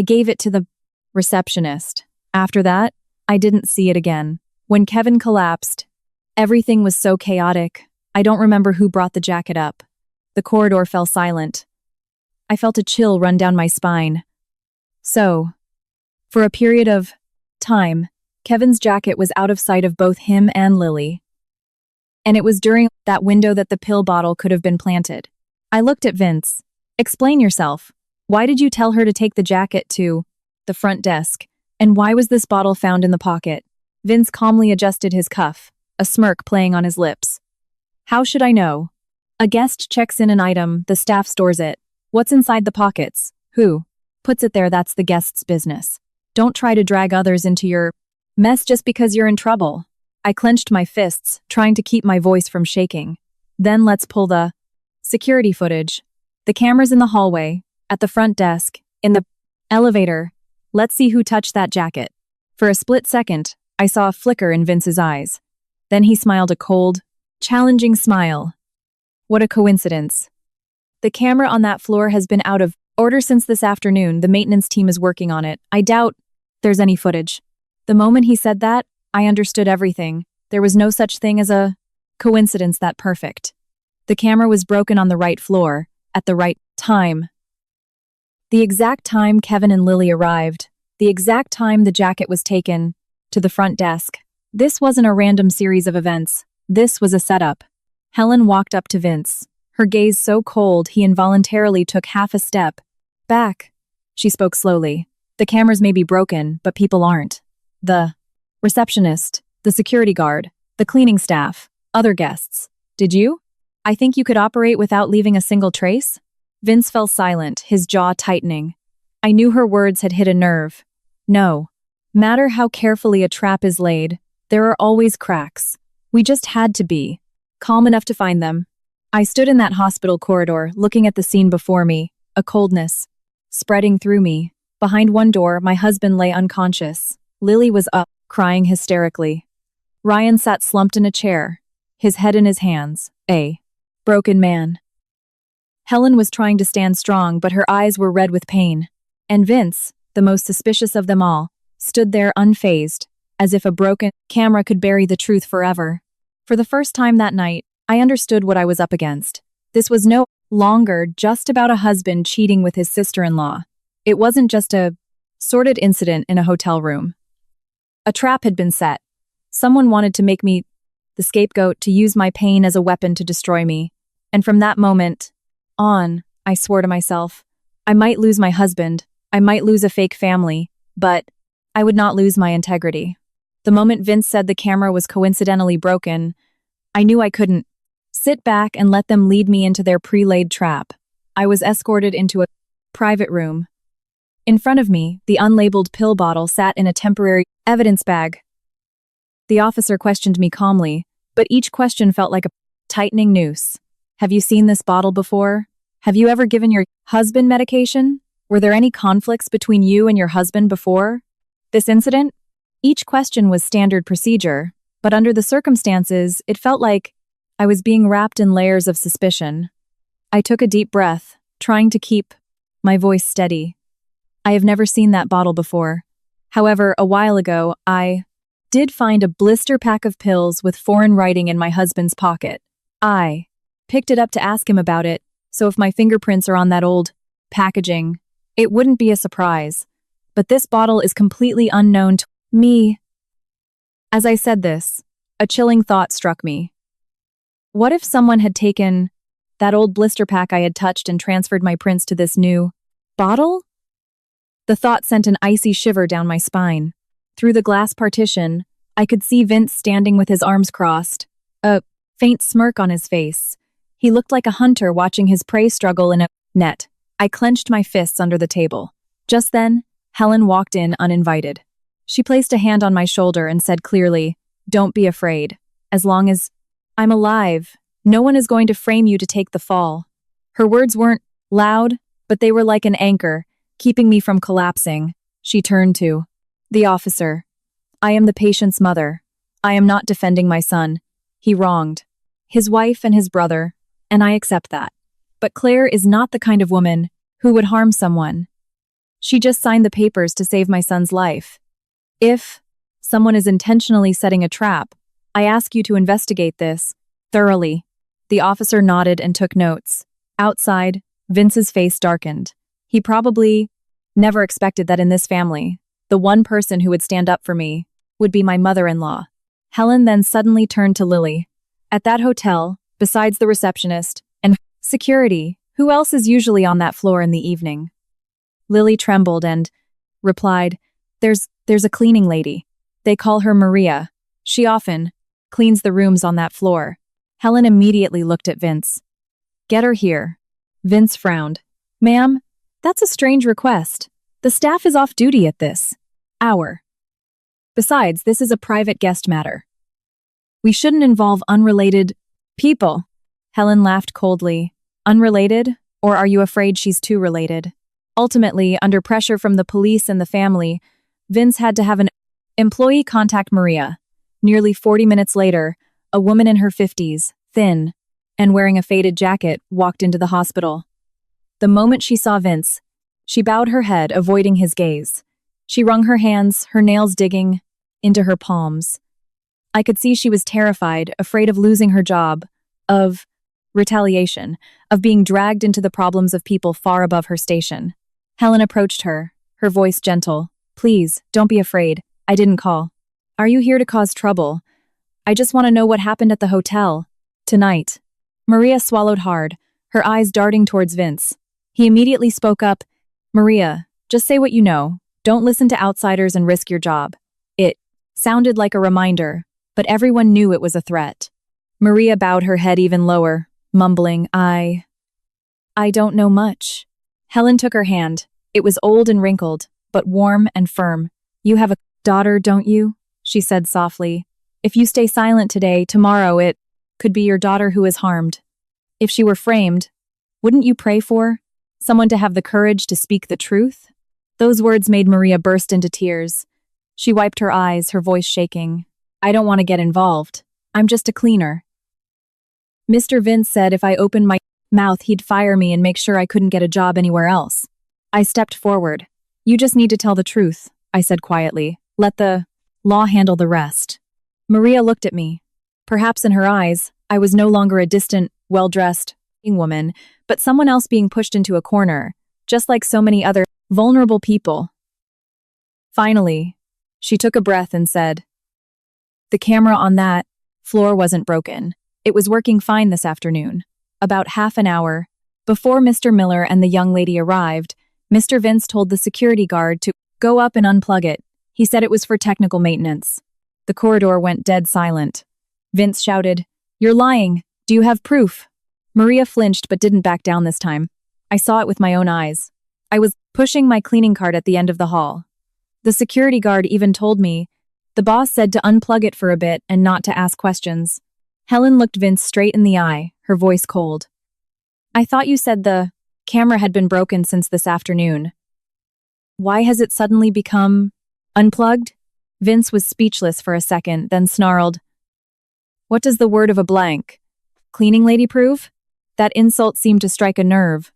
gave it to the receptionist. After that, I didn't see it again. When Kevin collapsed, everything was so chaotic. I don't remember who brought the jacket up. The corridor fell silent. I felt a chill run down my spine. So, for a period of time, Kevin's jacket was out of sight of both him and Lily. And it was during that window that the pill bottle could have been planted. I looked at Vince. Explain yourself. Why did you tell her to take the jacket to the front desk? And why was this bottle found in the pocket? Vince calmly adjusted his cuff, a smirk playing on his lips. How should I know? A guest checks in an item, the staff stores it. What's inside the pockets? Who puts it there? That's the guest's business. Don't try to drag others into your mess just because you're in trouble. I clenched my fists, trying to keep my voice from shaking. Then let's pull the security footage. The cameras in the hallway, at the front desk, in the elevator. Let's see who touched that jacket. For a split second, I saw a flicker in Vince's eyes. Then he smiled a cold, challenging smile. What a coincidence. The camera on that floor has been out of order since this afternoon. The maintenance team is working on it. I doubt there's any footage. The moment he said that, I understood everything. There was no such thing as a coincidence that perfect. The camera was broken on the right floor, at the right time. The exact time Kevin and Lily arrived, the exact time the jacket was taken to the front desk. This wasn't a random series of events. This was a setup. Helen walked up to Vince, her gaze so cold he involuntarily took half a step back. She spoke slowly. The cameras may be broken, but people aren't. The receptionist, the security guard, the cleaning staff, other guests. Did you? I think you could operate without leaving a single trace? Vince fell silent, his jaw tightening. I knew her words had hit a nerve. No matter how carefully a trap is laid, there are always cracks. We just had to be calm enough to find them. I stood in that hospital corridor, looking at the scene before me, a coldness spreading through me. Behind one door, my husband lay unconscious. Lily was up, crying hysterically. Ryan sat slumped in a chair, his head in his hands, a broken man. Helen was trying to stand strong, but her eyes were red with pain. And Vince, the most suspicious of them all, stood there unfazed, as if a broken camera could bury the truth forever. For the first time that night, I understood what I was up against. This was no longer just about a husband cheating with his sister-in-law. It wasn't just a sordid incident in a hotel room. A trap had been set. Someone wanted to make me the scapegoat, to use my pain as a weapon to destroy me. And from that moment on, I swore to myself, I might lose my husband, I might lose a fake family, but I would not lose my integrity. The moment Vince said the camera was coincidentally broken, I knew I couldn't sit back and let them lead me into their pre-laid trap. I was escorted into a private room. In front of me, the unlabeled pill bottle sat in a temporary evidence bag. The officer questioned me calmly, but each question felt like a tightening noose. Have you seen this bottle before? Have you ever given your husband medication? Were there any conflicts between you and your husband before this incident? Each question was standard procedure, but under the circumstances, it felt like I was being wrapped in layers of suspicion. I took a deep breath, trying to keep my voice steady. I have never seen that bottle before. However, a while ago, I did find a blister pack of pills with foreign writing in my husband's pocket. I picked it up to ask him about it, so if my fingerprints are on that old packaging, it wouldn't be a surprise. But this bottle is completely unknown to me. As I said this, a chilling thought struck me. What if someone had taken that old blister pack I had touched and transferred my prints to this new bottle? The thought sent an icy shiver down my spine. Through the glass partition, I could see Vince standing with his arms crossed, a faint smirk on his face. He looked like a hunter watching his prey struggle in a net. I clenched my fists under the table. Just then, Helen walked in uninvited. She placed a hand on my shoulder and said clearly, "Don't be afraid. As long as I'm alive, no one is going to frame you to take the fall." Her words weren't loud, but they were like an anchor, keeping me from collapsing. She turned to the officer. "I am the patient's mother. I am not defending my son. He wronged his wife and his brother, and I accept that. But Claire is not the kind of woman who would harm someone. She just signed the papers to save my son's life. If someone is intentionally setting a trap, I ask you to investigate this thoroughly." The officer nodded and took notes. Outside, Vince's face darkened. He probably never expected that in this family, the one person who would stand up for me would be my mother-in-law. Helen then suddenly turned to Lily. "At that hotel, besides the receptionist and security, who else is usually on that floor in the evening?" Lily trembled and replied, There's a cleaning lady. They call her Maria. She often cleans the rooms on that floor." Helen immediately looked at Vince. "Get her here." Vince frowned. "Ma'am, that's a strange request. The staff is off duty at this hour. Besides, this is a private guest matter. We shouldn't involve unrelated people." Helen laughed coldly. "Unrelated? Or are you afraid she's too related?" Ultimately, under pressure from the police and the family, Vince had to have an employee contact Maria. Nearly 40 minutes later, a woman in her 50s, thin, and wearing a faded jacket, walked into the hospital. The moment she saw Vince, she bowed her head, avoiding his gaze. She wrung her hands, her nails digging into her palms. I could see she was terrified, afraid of losing her job, of retaliation, of being dragged into the problems of people far above her station. Helen approached her, her voice gentle. "Please, don't be afraid. I didn't call. Are you here to cause trouble? I just want to know what happened at the hotel tonight." Maria swallowed hard, her eyes darting towards Vince. He immediately spoke up. "Maria, just say what you know. Don't listen to outsiders and risk your job." It sounded like a reminder, but everyone knew it was a threat. Maria bowed her head even lower, mumbling, I don't know much." Helen took her hand. It was old and wrinkled, but warm and firm. "You have a daughter, don't you?" she said softly. "If you stay silent today, tomorrow it could be your daughter who is harmed. If she were framed, wouldn't you pray for someone to have the courage to speak the truth?" Those words made Maria burst into tears. She wiped her eyes, her voice shaking. "I don't want to get involved. I'm just a cleaner. Mr. Vince said if I opened my mouth, he'd fire me and make sure I couldn't get a job anywhere else." I stepped forward. "You just need to tell the truth," I said quietly. "Let the Law handle the rest. Maria looked at me. Perhaps in her eyes, I was no longer a distant, well-dressed woman, but someone else being pushed into a corner, just like so many other vulnerable people. Finally, she took a breath and said, "The camera on that floor wasn't broken. It was working fine this afternoon. About half an hour before Mr. Miller and the young lady arrived, Mr. Vince told the security guard to go up and unplug it. He said it was for technical maintenance." The corridor went dead silent. Vince shouted, "You're lying. Do you have proof?" Maria flinched but didn't back down this time. I saw it with my own eyes. I was pushing my cleaning cart at the end of the hall. The security guard even told me the boss said to unplug it for a bit and not to ask questions. Helen looked Vince straight in the eye, her voice cold. "I thought you said the camera had been broken since this afternoon. Why has it suddenly become unplugged?" Vince was speechless for a second, then snarled, "What does the word of a blank cleaning lady prove?" That insult seemed to strike a nerve.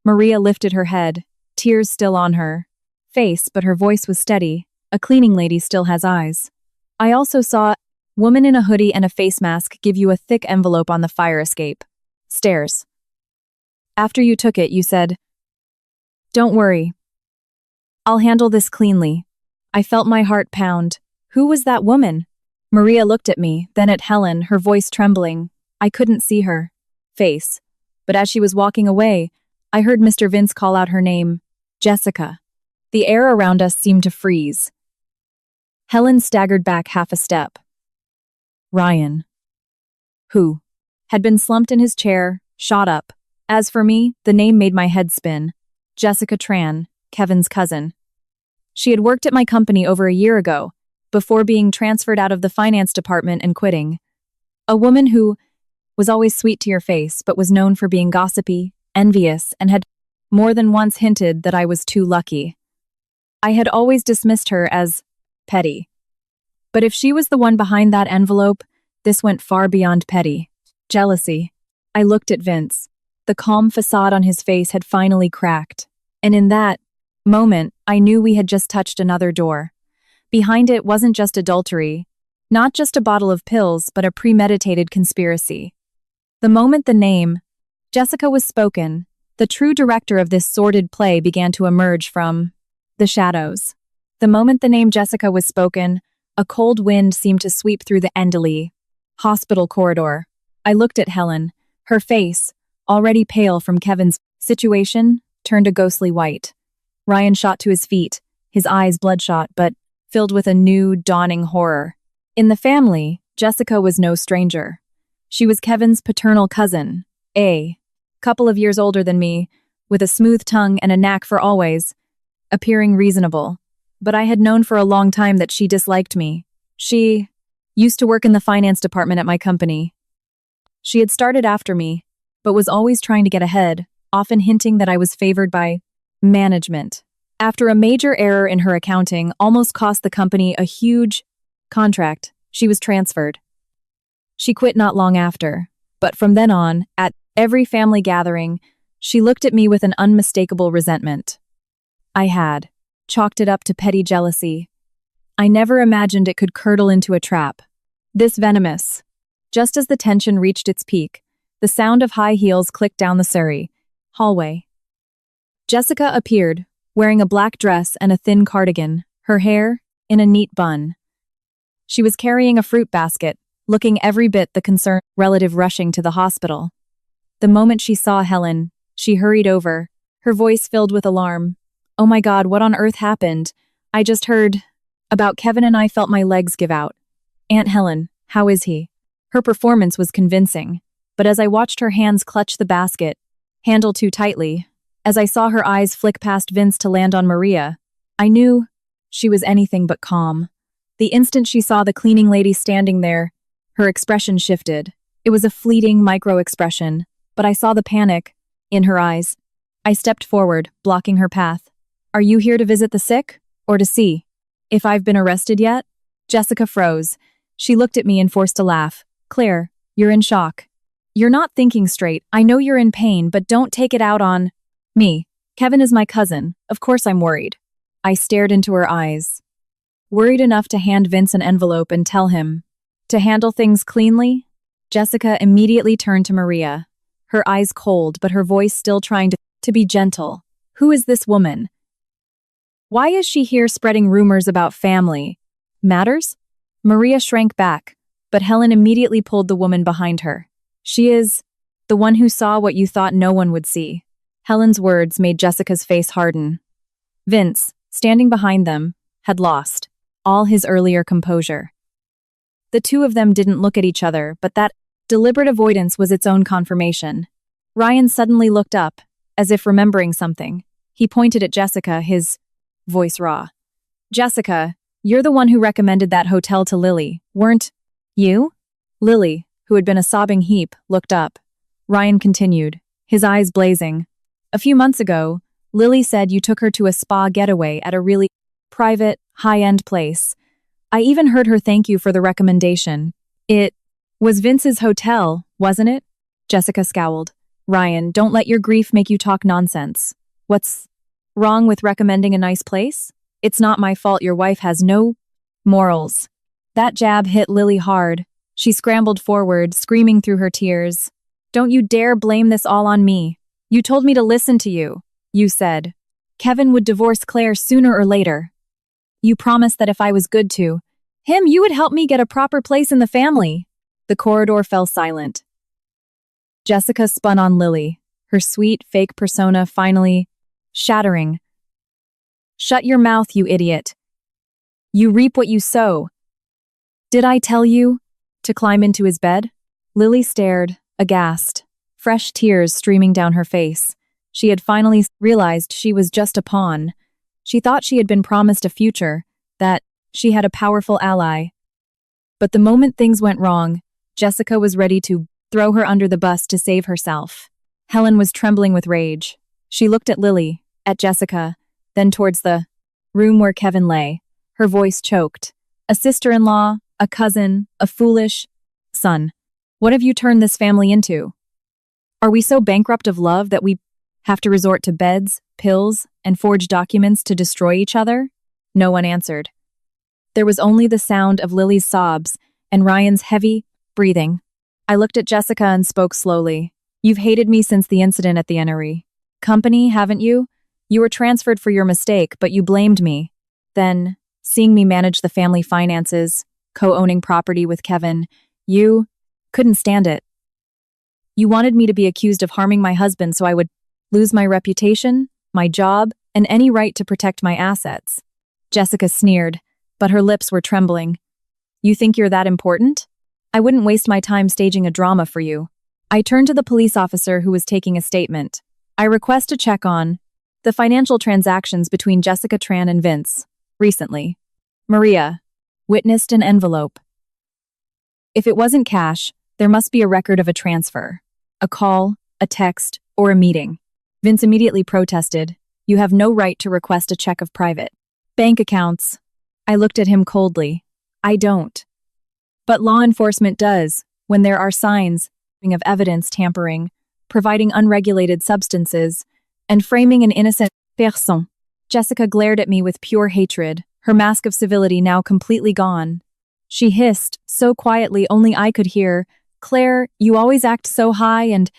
Maria lifted her head, tears still on her face, but her voice was steady. A cleaning lady still has eyes. "I also saw a woman in a hoodie and a face mask give you a thick envelope on the fire escape stairs. After you took it, you said, 'Don't worry. I'll handle this cleanly.'" I felt my heart pound. Who was that woman? Maria looked at me, then at Helen, her voice trembling. I couldn't see her face, but as she was walking away, I heard Mr. Vince call out her name, Jessica. The air around us seemed to freeze. Helen staggered back half a step. Ryan, who had been slumped in his chair, shot up. As for me, the name made my head spin. Jessica Tran, Kevin's cousin. She had worked at my company over a year ago, before being transferred out of the finance department and quitting. A woman who was always sweet to your face, but was known for being gossipy, envious, and had more than once hinted that I was too lucky. I had always dismissed her as petty. But if she was the one behind that envelope, this went far beyond petty. Jealousy. I looked at Vince. The calm facade on his face had finally cracked. And in that moment, I knew we had just touched another door. Behind it wasn't just adultery, not just a bottle of pills, but a premeditated conspiracy. The moment the name, Jessica, was spoken, the true director of this sordid play began to emerge from the shadows. The moment the name Jessica was spoken, a cold wind seemed to sweep through the Enderley hospital corridor. I looked at Helen. Her face, already pale from Kevin's situation, turned a ghostly white. Ryan shot to his feet, his eyes bloodshot but filled with a new, dawning horror. In the family, Jessica was no stranger. She was Kevin's paternal cousin, a couple of years older than me, with a smooth tongue and a knack for always appearing reasonable. But I had known for a long time that she disliked me. She used to work in the finance department at my company. She had started after me, but was always trying to get ahead, often hinting that I was favored by management. After a major error in her accounting almost cost the company a huge contract, she was transferred. She quit not long after, but from then on, at every family gathering, she looked at me with an unmistakable resentment. I had chalked it up to petty jealousy. I never imagined it could curdle into a trap. This venomous. Just as the tension reached its peak, the sound of high heels clicked down the Surrey hallway. Jessica appeared, wearing a black dress and a thin cardigan, her hair in a neat bun. She was carrying a fruit basket, looking every bit the concerned relative rushing to the hospital. The moment she saw Helen, she hurried over, her voice filled with alarm. "Oh my God, what on earth happened? I just heard about Kevin and I felt my legs give out. Aunt Helen, how is he?" Her performance was convincing, but as I watched her hands clutch the basket, handle too tightly, as I saw her eyes flick past Vince to land on Maria, I knew she was anything but calm. The instant she saw the cleaning lady standing there, her expression shifted. It was a fleeting micro-expression, but I saw the panic in her eyes. I stepped forward, blocking her path. "Are you here to visit the sick, or to see if I've been arrested yet?" Jessica froze. She looked at me and forced a laugh. "Claire, you're in shock. You're not thinking straight. I know you're in pain, but don't take it out on me. Kevin is my cousin. Of course I'm worried." I stared into her eyes. worried enough to hand Vince an envelope and tell him to handle things cleanly. Jessica immediately turned to Maria, her eyes cold but her voice still trying to be gentle. Who is this woman? Why is she here spreading rumors about family matters? Maria shrank back, but Helen immediately pulled the woman behind her. She is the one who saw what you thought no one would see. Helen's words made Jessica's face harden. Vince, standing behind them, had lost all his earlier composure. The two of them didn't look at each other, but that deliberate avoidance was its own confirmation. Ryan suddenly looked up, as if remembering something. He pointed at Jessica, his voice raw. Jessica, you're the one who recommended that hotel to Lily, weren't you? Lily, who had been a sobbing heap, looked up. Ryan continued, his eyes blazing. A few months ago, Lily said you took her to a spa getaway at a really private, high-end place. I even heard her thank you for the recommendation. It was Vince's hotel, wasn't it? Jessica scowled. Ryan, don't let your grief make you talk nonsense. What's wrong with recommending a nice place? It's not my fault your wife has no morals. That jab hit Lily hard. She scrambled forward, screaming through her tears. Don't you dare blame this all on me. You told me to listen to you. You said Kevin would divorce Claire sooner or later. You promised that if I was good to him, you would help me get a proper place in the family. The corridor fell silent. Jessica spun on Lily, her sweet, fake persona finally shattering. Shut your mouth, you idiot. You reap what you sow. Did I tell you to climb into his bed? Lily stared, aghast, fresh tears streaming down her face. She had finally realized she was just a pawn. She thought she had been promised a future, that she had a powerful ally. But the moment things went wrong, Jessica was ready to throw her under the bus to save herself. Helen was trembling with rage. She looked at Lily, at Jessica, then towards the room where Kevin lay. Her voice choked. A sister-in-law, a cousin, a foolish son. What have you turned this family into? Are we so bankrupt of love that we have to resort to beds, pills, and forged documents to destroy each other? No one answered. There was only the sound of Lily's sobs and Ryan's heavy breathing. I looked at Jessica and spoke slowly. You've hated me since the incident at the Ennery Company, haven't you? You were transferred for your mistake, but you blamed me. Then, seeing me manage the family finances, co-owning property with Kevin, you couldn't stand it. You wanted me to be accused of harming my husband so I would lose my reputation, my job, and any right to protect my assets. Jessica sneered, but her lips were trembling. You think you're that important? I wouldn't waste my time staging a drama for you. I turned to the police officer who was taking a statement. I request a check on the financial transactions between Jessica Tran and Vince recently. Maria witnessed an envelope. If it wasn't cash, there must be a record of a transfer, a call, a text, or a meeting. Vince immediately protested. You have no right to request a check of private bank accounts. I looked at him coldly. I don't. But law enforcement does, when there are signs of evidence tampering, providing unregulated substances, and framing an innocent person. Jessica glared at me with pure hatred, her mask of civility now completely gone. She hissed, so quietly only I could hear, Claire, you always act so high and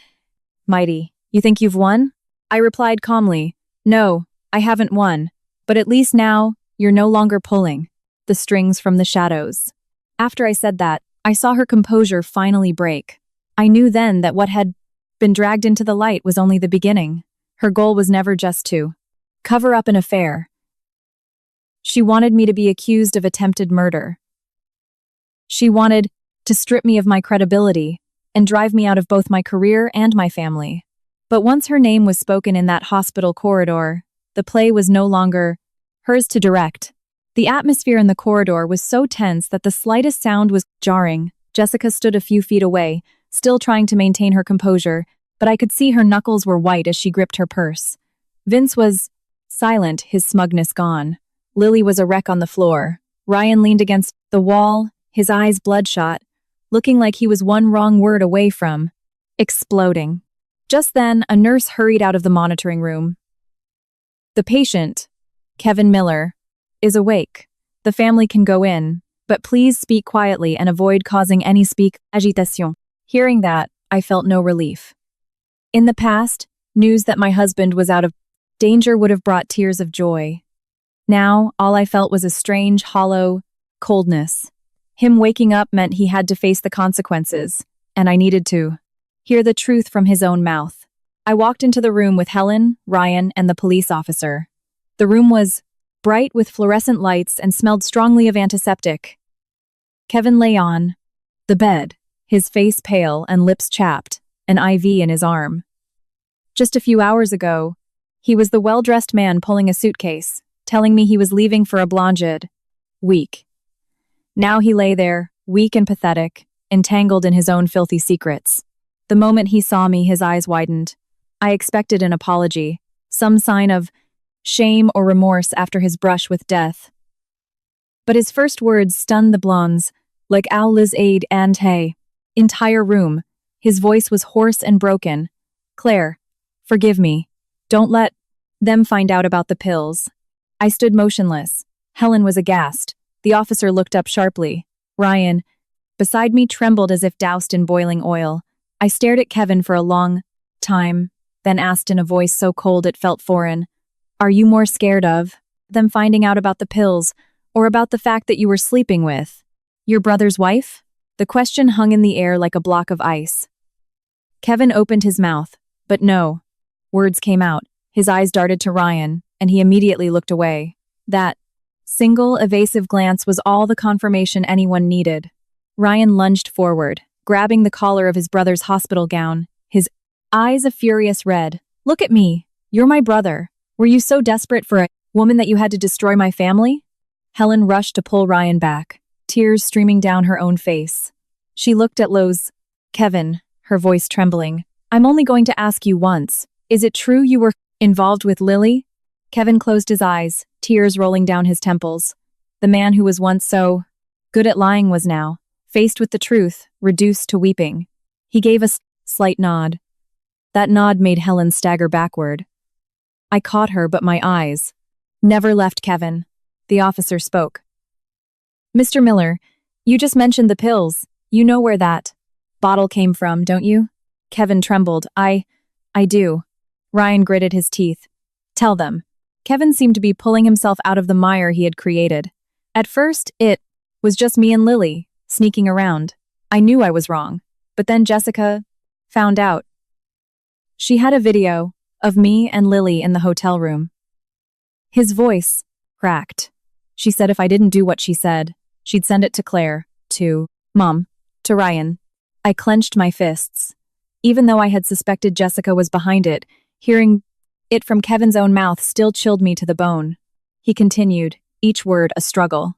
mighty. You think you've won? I replied calmly, no, I haven't won, but at least now, you're no longer pulling the strings from the shadows. After I said that, I saw her composure finally break. I knew then that what had been dragged into the light was only the beginning. Her goal was never just to cover up an affair. She wanted me to be accused of attempted murder. She wanted to strip me of my credibility and drive me out of both my career and my family. But once her name was spoken in that hospital corridor, the play was no longer hers to direct. The atmosphere in the corridor was so tense that the slightest sound was jarring. Jessica stood a few feet away, still trying to maintain her composure, but I could see her knuckles were white as she gripped her purse. Vince was silent, his smugness gone. Lily was a wreck on the floor. Ryan leaned against the wall, his eyes bloodshot, looking like he was one wrong word away from exploding. Just then, a nurse hurried out of the monitoring room. The patient, Kevin Miller, is awake. The family can go in, but please speak quietly and avoid causing any agitation. Hearing that, I felt no relief. In the past, news that my husband was out of danger would have brought tears of joy. Now, all I felt was a strange, hollow coldness. Him waking up meant he had to face the consequences, and I needed to hear the truth from his own mouth. I walked into the room with Helen, Ryan, and the police officer. The room was bright with fluorescent lights and smelled strongly of antiseptic. Kevin lay on the bed, his face pale and lips chapped, an IV in his arm. Just a few hours ago, he was the well-dressed man pulling a suitcase, telling me he was leaving for a blonde week. Now he lay there, weak and pathetic, entangled in his own filthy secrets. The moment he saw me, his eyes widened. I expected an apology, some sign of shame or remorse after his brush with death. But his first words stunned the blondes, like "Ow Liz aid and hey." Entire room. His voice was hoarse and broken. "Claire, forgive me. Don't let them find out about the pills." I stood motionless. Helen was aghast. The officer looked up sharply. Ryan, beside me, trembled as if doused in boiling oil. I stared at Kevin for a long time, then asked in a voice so cold it felt foreign, "Are you more scared of them finding out about the pills, or about the fact that you were sleeping with your brother's wife?" The question hung in the air like a block of ice. Kevin opened his mouth, but no words came out. His eyes darted to Ryan, and he immediately looked away. That single, evasive glance was all the confirmation anyone needed. Ryan lunged forward, grabbing the collar of his brother's hospital gown, his eyes a furious red. "Look at me. You're my brother. Were you so desperate for a woman that you had to destroy my family?" Helen rushed to pull Ryan back, tears streaming down her own face. She looked at Kevin, her voice trembling. "I'm only going to ask you once. Is it true you were involved with Lily?" Kevin closed his eyes, tears rolling down his temples. The man who was once so good at lying was now, faced with the truth, reduced to weeping. He gave a slight nod. That nod made Helen stagger backward. I caught her, but my eyes never left Kevin. The officer spoke. "Mr. Miller, you just mentioned the pills. You know where that bottle came from, don't you?" Kevin trembled. I do." Ryan gritted his teeth. "Tell them." Kevin seemed to be pulling himself out of the mire he had created. "At first, it was just me and Lily, sneaking around. I knew I was wrong. But then Jessica found out. She had a video of me and Lily in the hotel room." His voice cracked. "She said if I didn't do what she said, she'd send it to Claire, to Mom, to Ryan." I clenched my fists. Even though I had suspected Jessica was behind it, hearing it from Kevin's own mouth still chilled me to the bone. He continued, each word a struggle.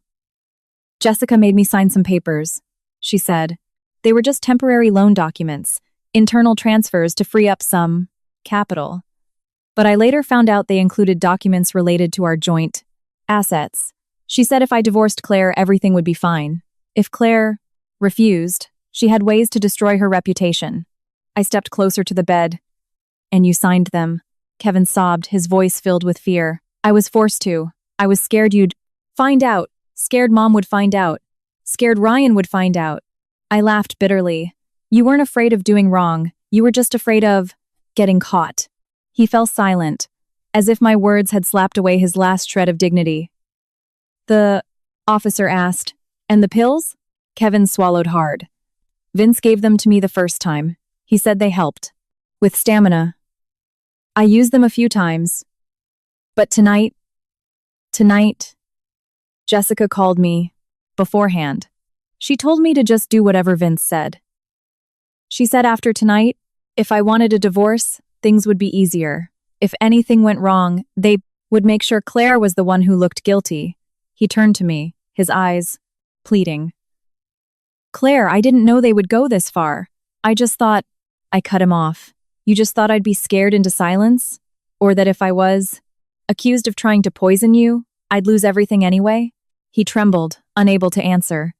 "Jessica made me sign some papers," she said. "They were just temporary loan documents, internal transfers to free up some capital. But I later found out they included documents related to our joint assets. She said if I divorced Claire, everything would be fine. If Claire refused, she had ways to destroy her reputation." I stepped closer to the bed. "And you signed them?" Kevin sobbed, his voice filled with fear. "I was forced to. I was scared you'd find out. Scared Mom would find out. Scared Ryan would find out." I laughed bitterly. "You weren't afraid of doing wrong. You were just afraid of getting caught." He fell silent, as if my words had slapped away his last shred of dignity. The officer asked, "And the pills?" Kevin swallowed hard. "Vince gave them to me the first time. He said they helped with stamina. I used them a few times. But tonight, Jessica called me beforehand. She told me to just do whatever Vince said. She said after tonight, if I wanted a divorce, things would be easier. If anything went wrong, they would make sure Claire was the one who looked guilty." He turned to me, his eyes pleading. "Claire, I didn't know they would go this far. I just thought—" I cut him off. "You just thought I'd be scared into silence? Or that if I was accused of trying to poison you, I'd lose everything anyway?" He trembled, unable to answer.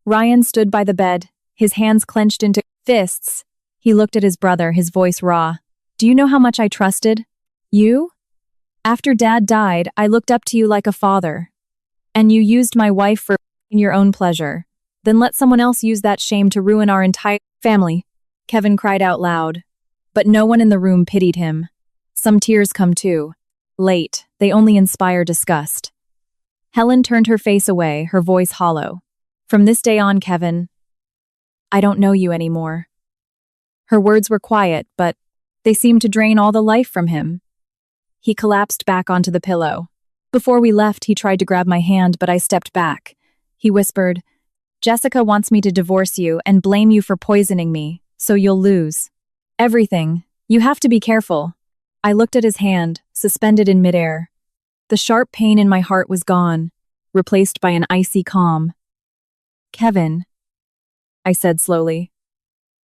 Ryan stood by the bed, his hands clenched into fists. He looked at his brother, his voice raw. "Do you know how much I trusted you? After Dad died, I looked up to you like a father. And you used my wife for your own pleasure. Then let someone else use that shame to ruin our entire family. Kevin cried out loud. But no one in the room pitied him. Some tears come too. Late, they only inspire disgust. Helen turned her face away, her voice hollow. From this day on, Kevin, I don't know you anymore. Her words were quiet, but they seemed to drain all the life from him. He collapsed back onto the pillow. Before we left, he tried to grab my hand, but I stepped back. He whispered, Jessica wants me to divorce you and blame you for poisoning me, so you'll lose. Everything. You have to be careful. I looked at his hand, suspended in midair. The sharp pain in my heart was gone, replaced by an icy calm. Kevin, I said slowly.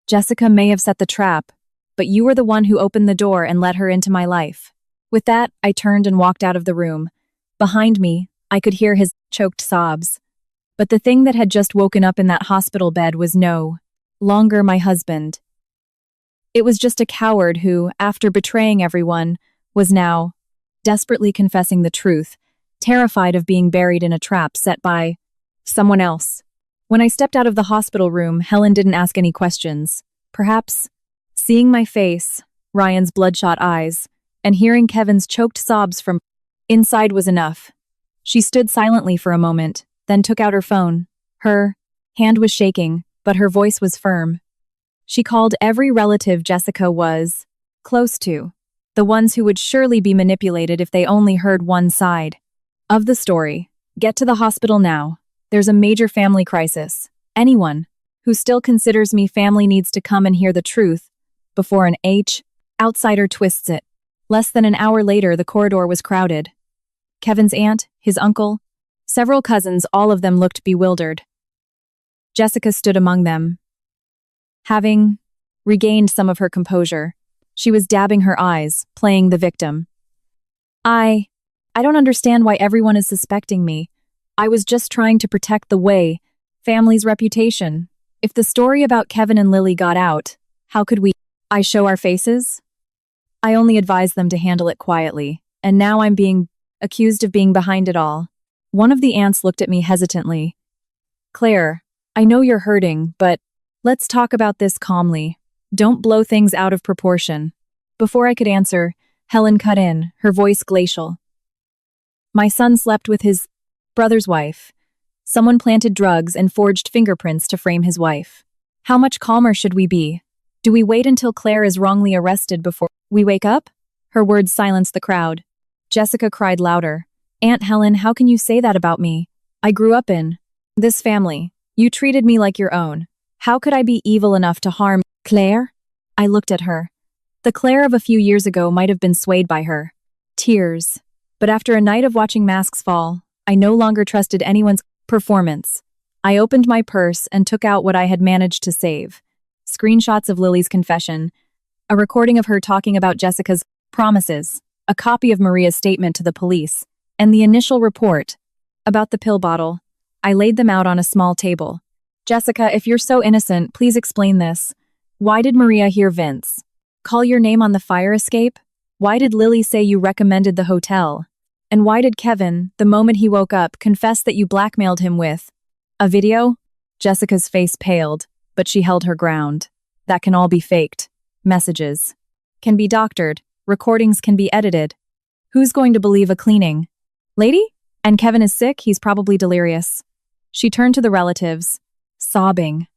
Jessica may have set the trap, but you were the one who opened the door and let her into my life. With that, I turned and walked out of the room. Behind me, I could hear his choked sobs. But the thing that had just woken up in that hospital bed was no longer my husband. It was just a coward who, after betraying everyone, was now desperately confessing the truth, terrified of being buried in a trap set by someone else. When I stepped out of the hospital room, Helen didn't ask any questions. Perhaps, seeing my face, Ryan's bloodshot eyes, and hearing Kevin's choked sobs from inside was enough. She stood silently for a moment, then took out her phone. Her hand was shaking, but her voice was firm. She called every relative Jessica was close to, the ones who would surely be manipulated if they only heard one side of the story. Get to the hospital now. There's a major family crisis. Anyone who still considers me family needs to come and hear the truth before an outsider twists it. Less than an hour later, the corridor was crowded. Kevin's aunt, his uncle, several cousins, all of them looked bewildered. Jessica stood among them. Having regained some of her composure, she was dabbing her eyes, playing the victim. I don't understand why everyone is suspecting me. I was just trying to protect the family's reputation. If the story about Kevin and Lily got out, how could I show our faces? I only advised them to handle it quietly, and now I'm being accused of being behind it all. One of the aunts looked at me hesitantly. Claire, I know you're hurting, but let's talk about this calmly. Don't blow things out of proportion. Before I could answer, Helen cut in, her voice glacial. My son slept with his brother's wife. Someone planted drugs and forged fingerprints to frame his wife. How much calmer should we be? Do we wait until Claire is wrongly arrested before we wake up? Her words silenced the crowd. Jessica cried louder. Aunt Helen, how can you say that about me? I grew up in this family. You treated me like your own. How could I be evil enough to harm Claire? I looked at her. The Claire of a few years ago might have been swayed by her tears. But after a night of watching masks fall, I no longer trusted anyone's performance. I opened my purse and took out what I had managed to save. Screenshots of Lily's confession, a recording of her talking about Jessica's promises, a copy of Maria's statement to the police, and the initial report about the pill bottle. I laid them out on a small table. Jessica, if you're so innocent, please explain this. Why did Maria hear Vince call your name on the fire escape? Why did Lily say you recommended the hotel? And why did Kevin, the moment he woke up, confess that you blackmailed him with a video? Jessica's face paled, but she held her ground. That can all be faked. Messages can be doctored. Recordings can be edited. Who's going to believe a cleaning lady? And Kevin is sick, he's probably delirious. She turned to the relatives, sobbing.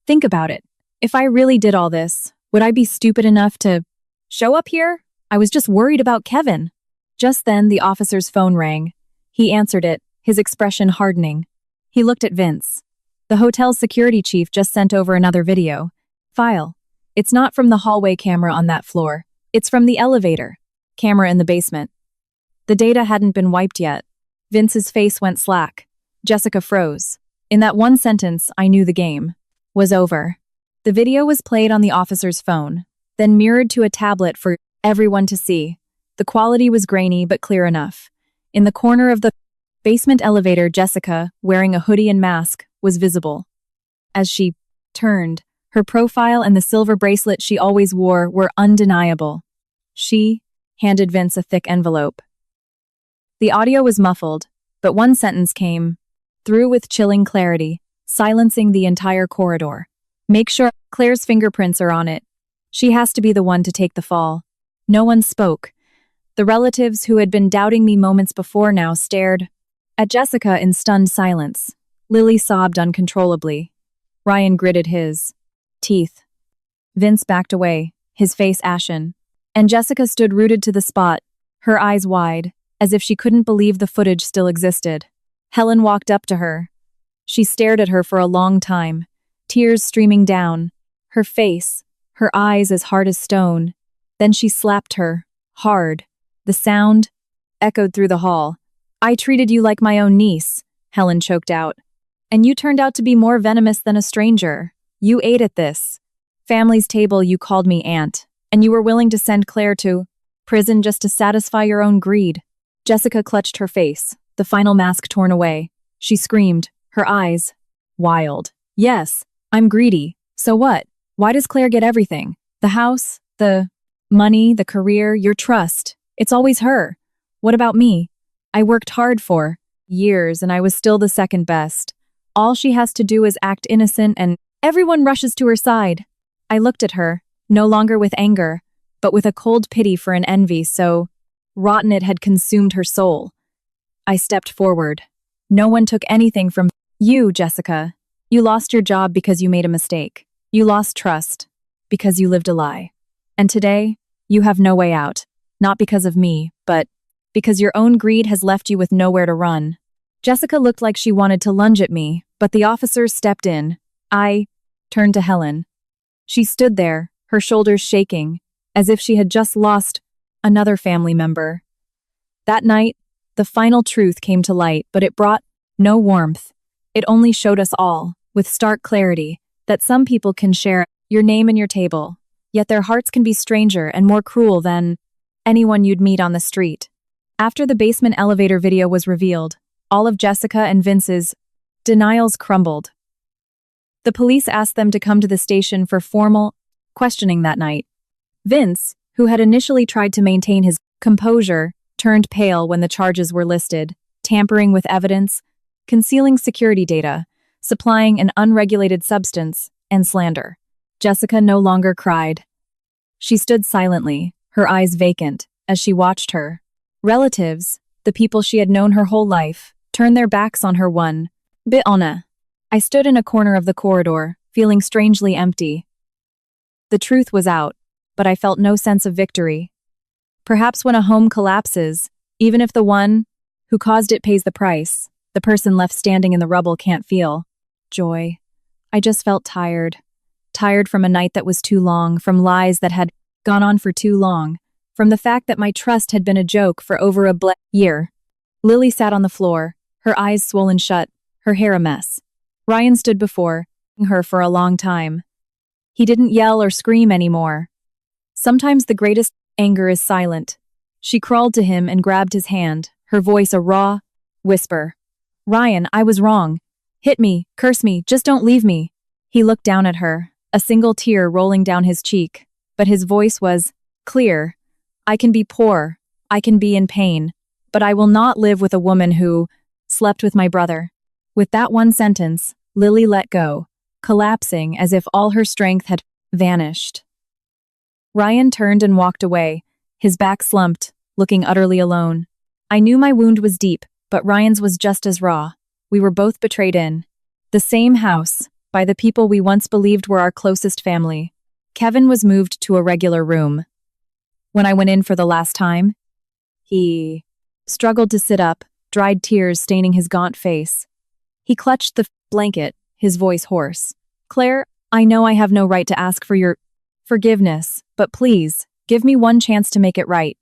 Think about it. If I really did all this, would I be stupid enough to show up here? I was just worried about Kevin. Just then, the officer's phone rang. He answered it, his expression hardening. He looked at Vince. The hotel's security chief just sent over another video file. It's not from the hallway camera on that floor. It's from the elevator camera in the basement. The data hadn't been wiped yet. Vince's face went slack. Jessica froze. In that one sentence, I knew the game was over. The video was played on the officer's phone, then mirrored to a tablet for everyone to see. The quality was grainy but clear enough. In the corner of the basement elevator, Jessica, wearing a hoodie and mask, was visible. As she turned, her profile and the silver bracelet she always wore were undeniable. She handed Vince a thick envelope. The audio was muffled, But one sentence came through with chilling clarity, silencing the entire corridor. Make sure Claire's fingerprints are on it. She has to be the one to take the fall. No one spoke. The relatives who had been doubting me moments before now stared at Jessica in stunned silence. Lily sobbed uncontrollably. Ryan gritted his teeth. Vince backed away, his face ashen. And Jessica stood rooted to the spot, her eyes wide, as if she couldn't believe the footage still existed. Helen walked up to her. She stared at her for a long time, tears streaming down, her face, her eyes as hard as stone. Then she slapped her, hard. The sound echoed through the hall. I treated you like my own niece, Helen choked out. And you turned out to be more venomous than a stranger. You ate at this family's table. You called me aunt, and you were willing to send Claire to prison just to satisfy your own greed. Jessica clutched her face, the final mask torn away. She screamed, her eyes wild. Yes, I'm greedy. So what? Why does Claire get everything? The house, the money, the career, your trust. It's always her. What about me? I worked hard for years and I was still the second best. All she has to do is act innocent and everyone rushes to her side. I looked at her, no longer with anger, but with a cold pity for an envy so rotten it had consumed her soul. I stepped forward. No one took anything from you, Jessica. You lost your job because you made a mistake. You lost trust because you lived a lie. And today, you have no way out. Not because of me, but because your own greed has left you with nowhere to run. Jessica looked like she wanted to lunge at me, but the officers stepped in. I turned to Helen. She stood there, her shoulders shaking, as if she had just lost another family member. That night, the final truth came to light, but it brought no warmth. It only showed us all, with stark clarity, that some people can share your name and your table, yet their hearts can be stranger and more cruel than anyone you'd meet on the street. After the basement elevator video was revealed, all of Jessica and Vince's denials crumbled. The police asked them to come to the station for formal questioning that night. Vince, who had initially tried to maintain his composure, turned pale when the charges were listed: tampering with evidence, concealing security data, supplying an unregulated substance, and slander. Jessica no longer cried. She stood silently, her eyes vacant, as she watched her relatives, the people she had known her whole life, turn their backs on her one bit honor. I stood in a corner of the corridor, feeling strangely empty. The truth was out, but I felt no sense of victory. Perhaps when a home collapses, even if the one who caused it pays the price, the person left standing in the rubble can't feel joy. I just felt tired. Tired from a night that was too long, from lies that had gone on for too long, from the fact that my trust had been a joke for over a year. Lily sat on the floor, her eyes swollen shut, her hair a mess. Ryan stood before her for a long time. He didn't yell or scream anymore. Sometimes the greatest anger is silent. She crawled to him and grabbed his hand, her voice a raw whisper. Ryan, I was wrong. Hit me, curse me, just don't leave me. He looked down at her, a single tear rolling down his cheek, but his voice was clear. I can be poor, I can be in pain, but I will not live with a woman who slept with my brother. With that one sentence, Lily let go, collapsing as if all her strength had vanished. Ryan turned and walked away, his back slumped, looking utterly alone. I knew my wound was deep, but Ryan's was just as raw. We were both betrayed in the same house, by the people we once believed were our closest family. Kevin was moved to a regular room. When I went in for the last time, he struggled to sit up, dried tears staining his gaunt face. He clutched the blanket, his voice hoarse. Claire, I know I have no right to ask for your forgiveness, but please, give me one chance to make it right.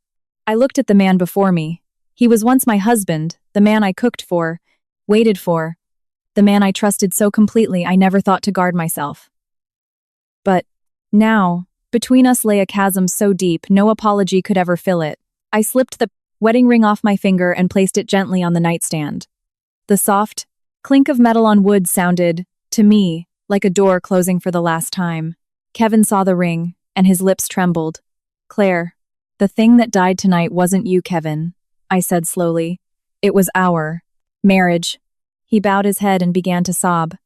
I looked at the man before me. He was once my husband, the man I cooked for, waited for, the man I trusted so completely I never thought to guard myself. But now, between us lay a chasm so deep no apology could ever fill it. I slipped the wedding ring off my finger and placed it gently on the nightstand. The soft clink of metal on wood sounded, to me, like a door closing for the last time. Kevin saw the ring, and his lips trembled. Claire, the thing that died tonight wasn't you, Kevin, I said slowly. It was our Marriage. He bowed his head and began to sob.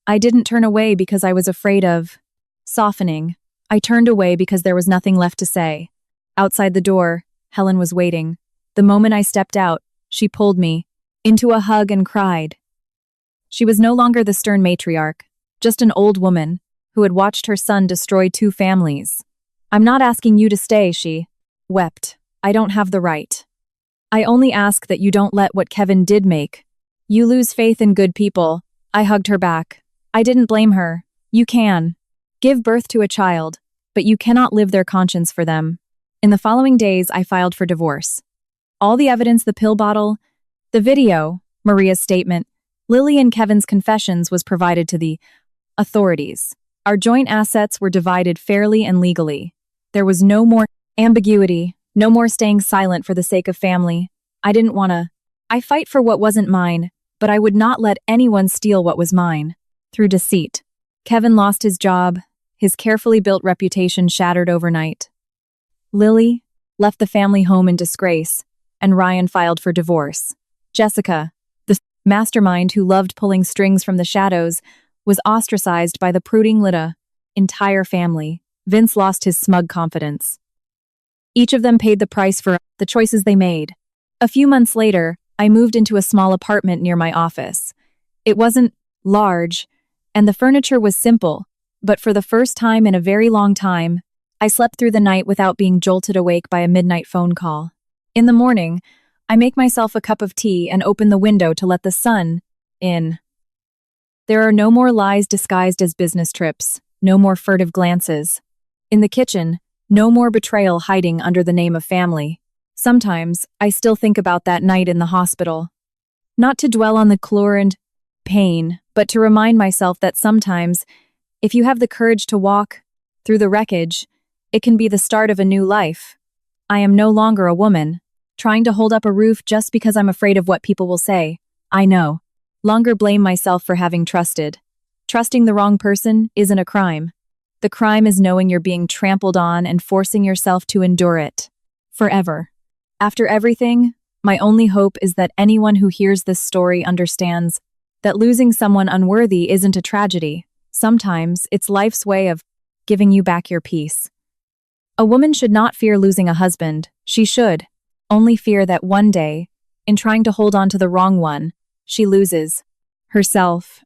I didn't turn away because I was afraid of softening. I turned away because there was nothing left to say. Outside the door, Helen was waiting. The moment I stepped out, she pulled me into a hug and cried. She was no longer the stern matriarch, just an old woman who had watched her son destroy 2 families. I'm not asking you to stay, she wept. I don't have the right. I only ask that you don't let what Kevin did make you lose faith in good people. I hugged her back. I didn't blame her. You can give birth to a child, but you cannot live their conscience for them. In the following days, I filed for divorce. All the evidence, the pill bottle, the video, Maria's statement, Lily and Kevin's confessions was provided to the authorities. Our joint assets were divided fairly and legally. There was no more ambiguity, no more staying silent for the sake of family. I didn't wanna. I fight for what wasn't mine, but I would not let anyone steal what was mine. Through deceit. Kevin lost his job, his carefully built reputation shattered overnight. Lily left the family home in disgrace, and Ryan filed for divorce. Jessica, the mastermind who loved pulling strings from the shadows, was ostracized by the brooding Lida entire family. Vince lost his smug confidence. Each of them paid the price for the choices they made. A few months later, I moved into a small apartment near my office. It wasn't large, and the furniture was simple, but for the first time in a very long time, I slept through the night without being jolted awake by a midnight phone call. In the morning, I make myself a cup of tea and open the window to let the sun in. There are no more lies disguised as business trips, no more furtive glances. In the kitchen, no more betrayal hiding under the name of family. Sometimes, I still think about that night in the hospital. Not to dwell on the chlor and pain, but to remind myself that sometimes, if you have the courage to walk through the wreckage, it can be the start of a new life. I am no longer a woman, trying to hold up a roof just because I'm afraid of what people will say. I no longer blame myself for having trusted. Trusting the wrong person isn't a crime. The crime is knowing you're being trampled on and forcing yourself to endure it. Forever. After everything, my only hope is that anyone who hears this story understands that losing someone unworthy isn't a tragedy. Sometimes it's life's way of giving you back your peace. A woman should not fear losing a husband. She should only fear that one day, in trying to hold on to the wrong one, she loses herself.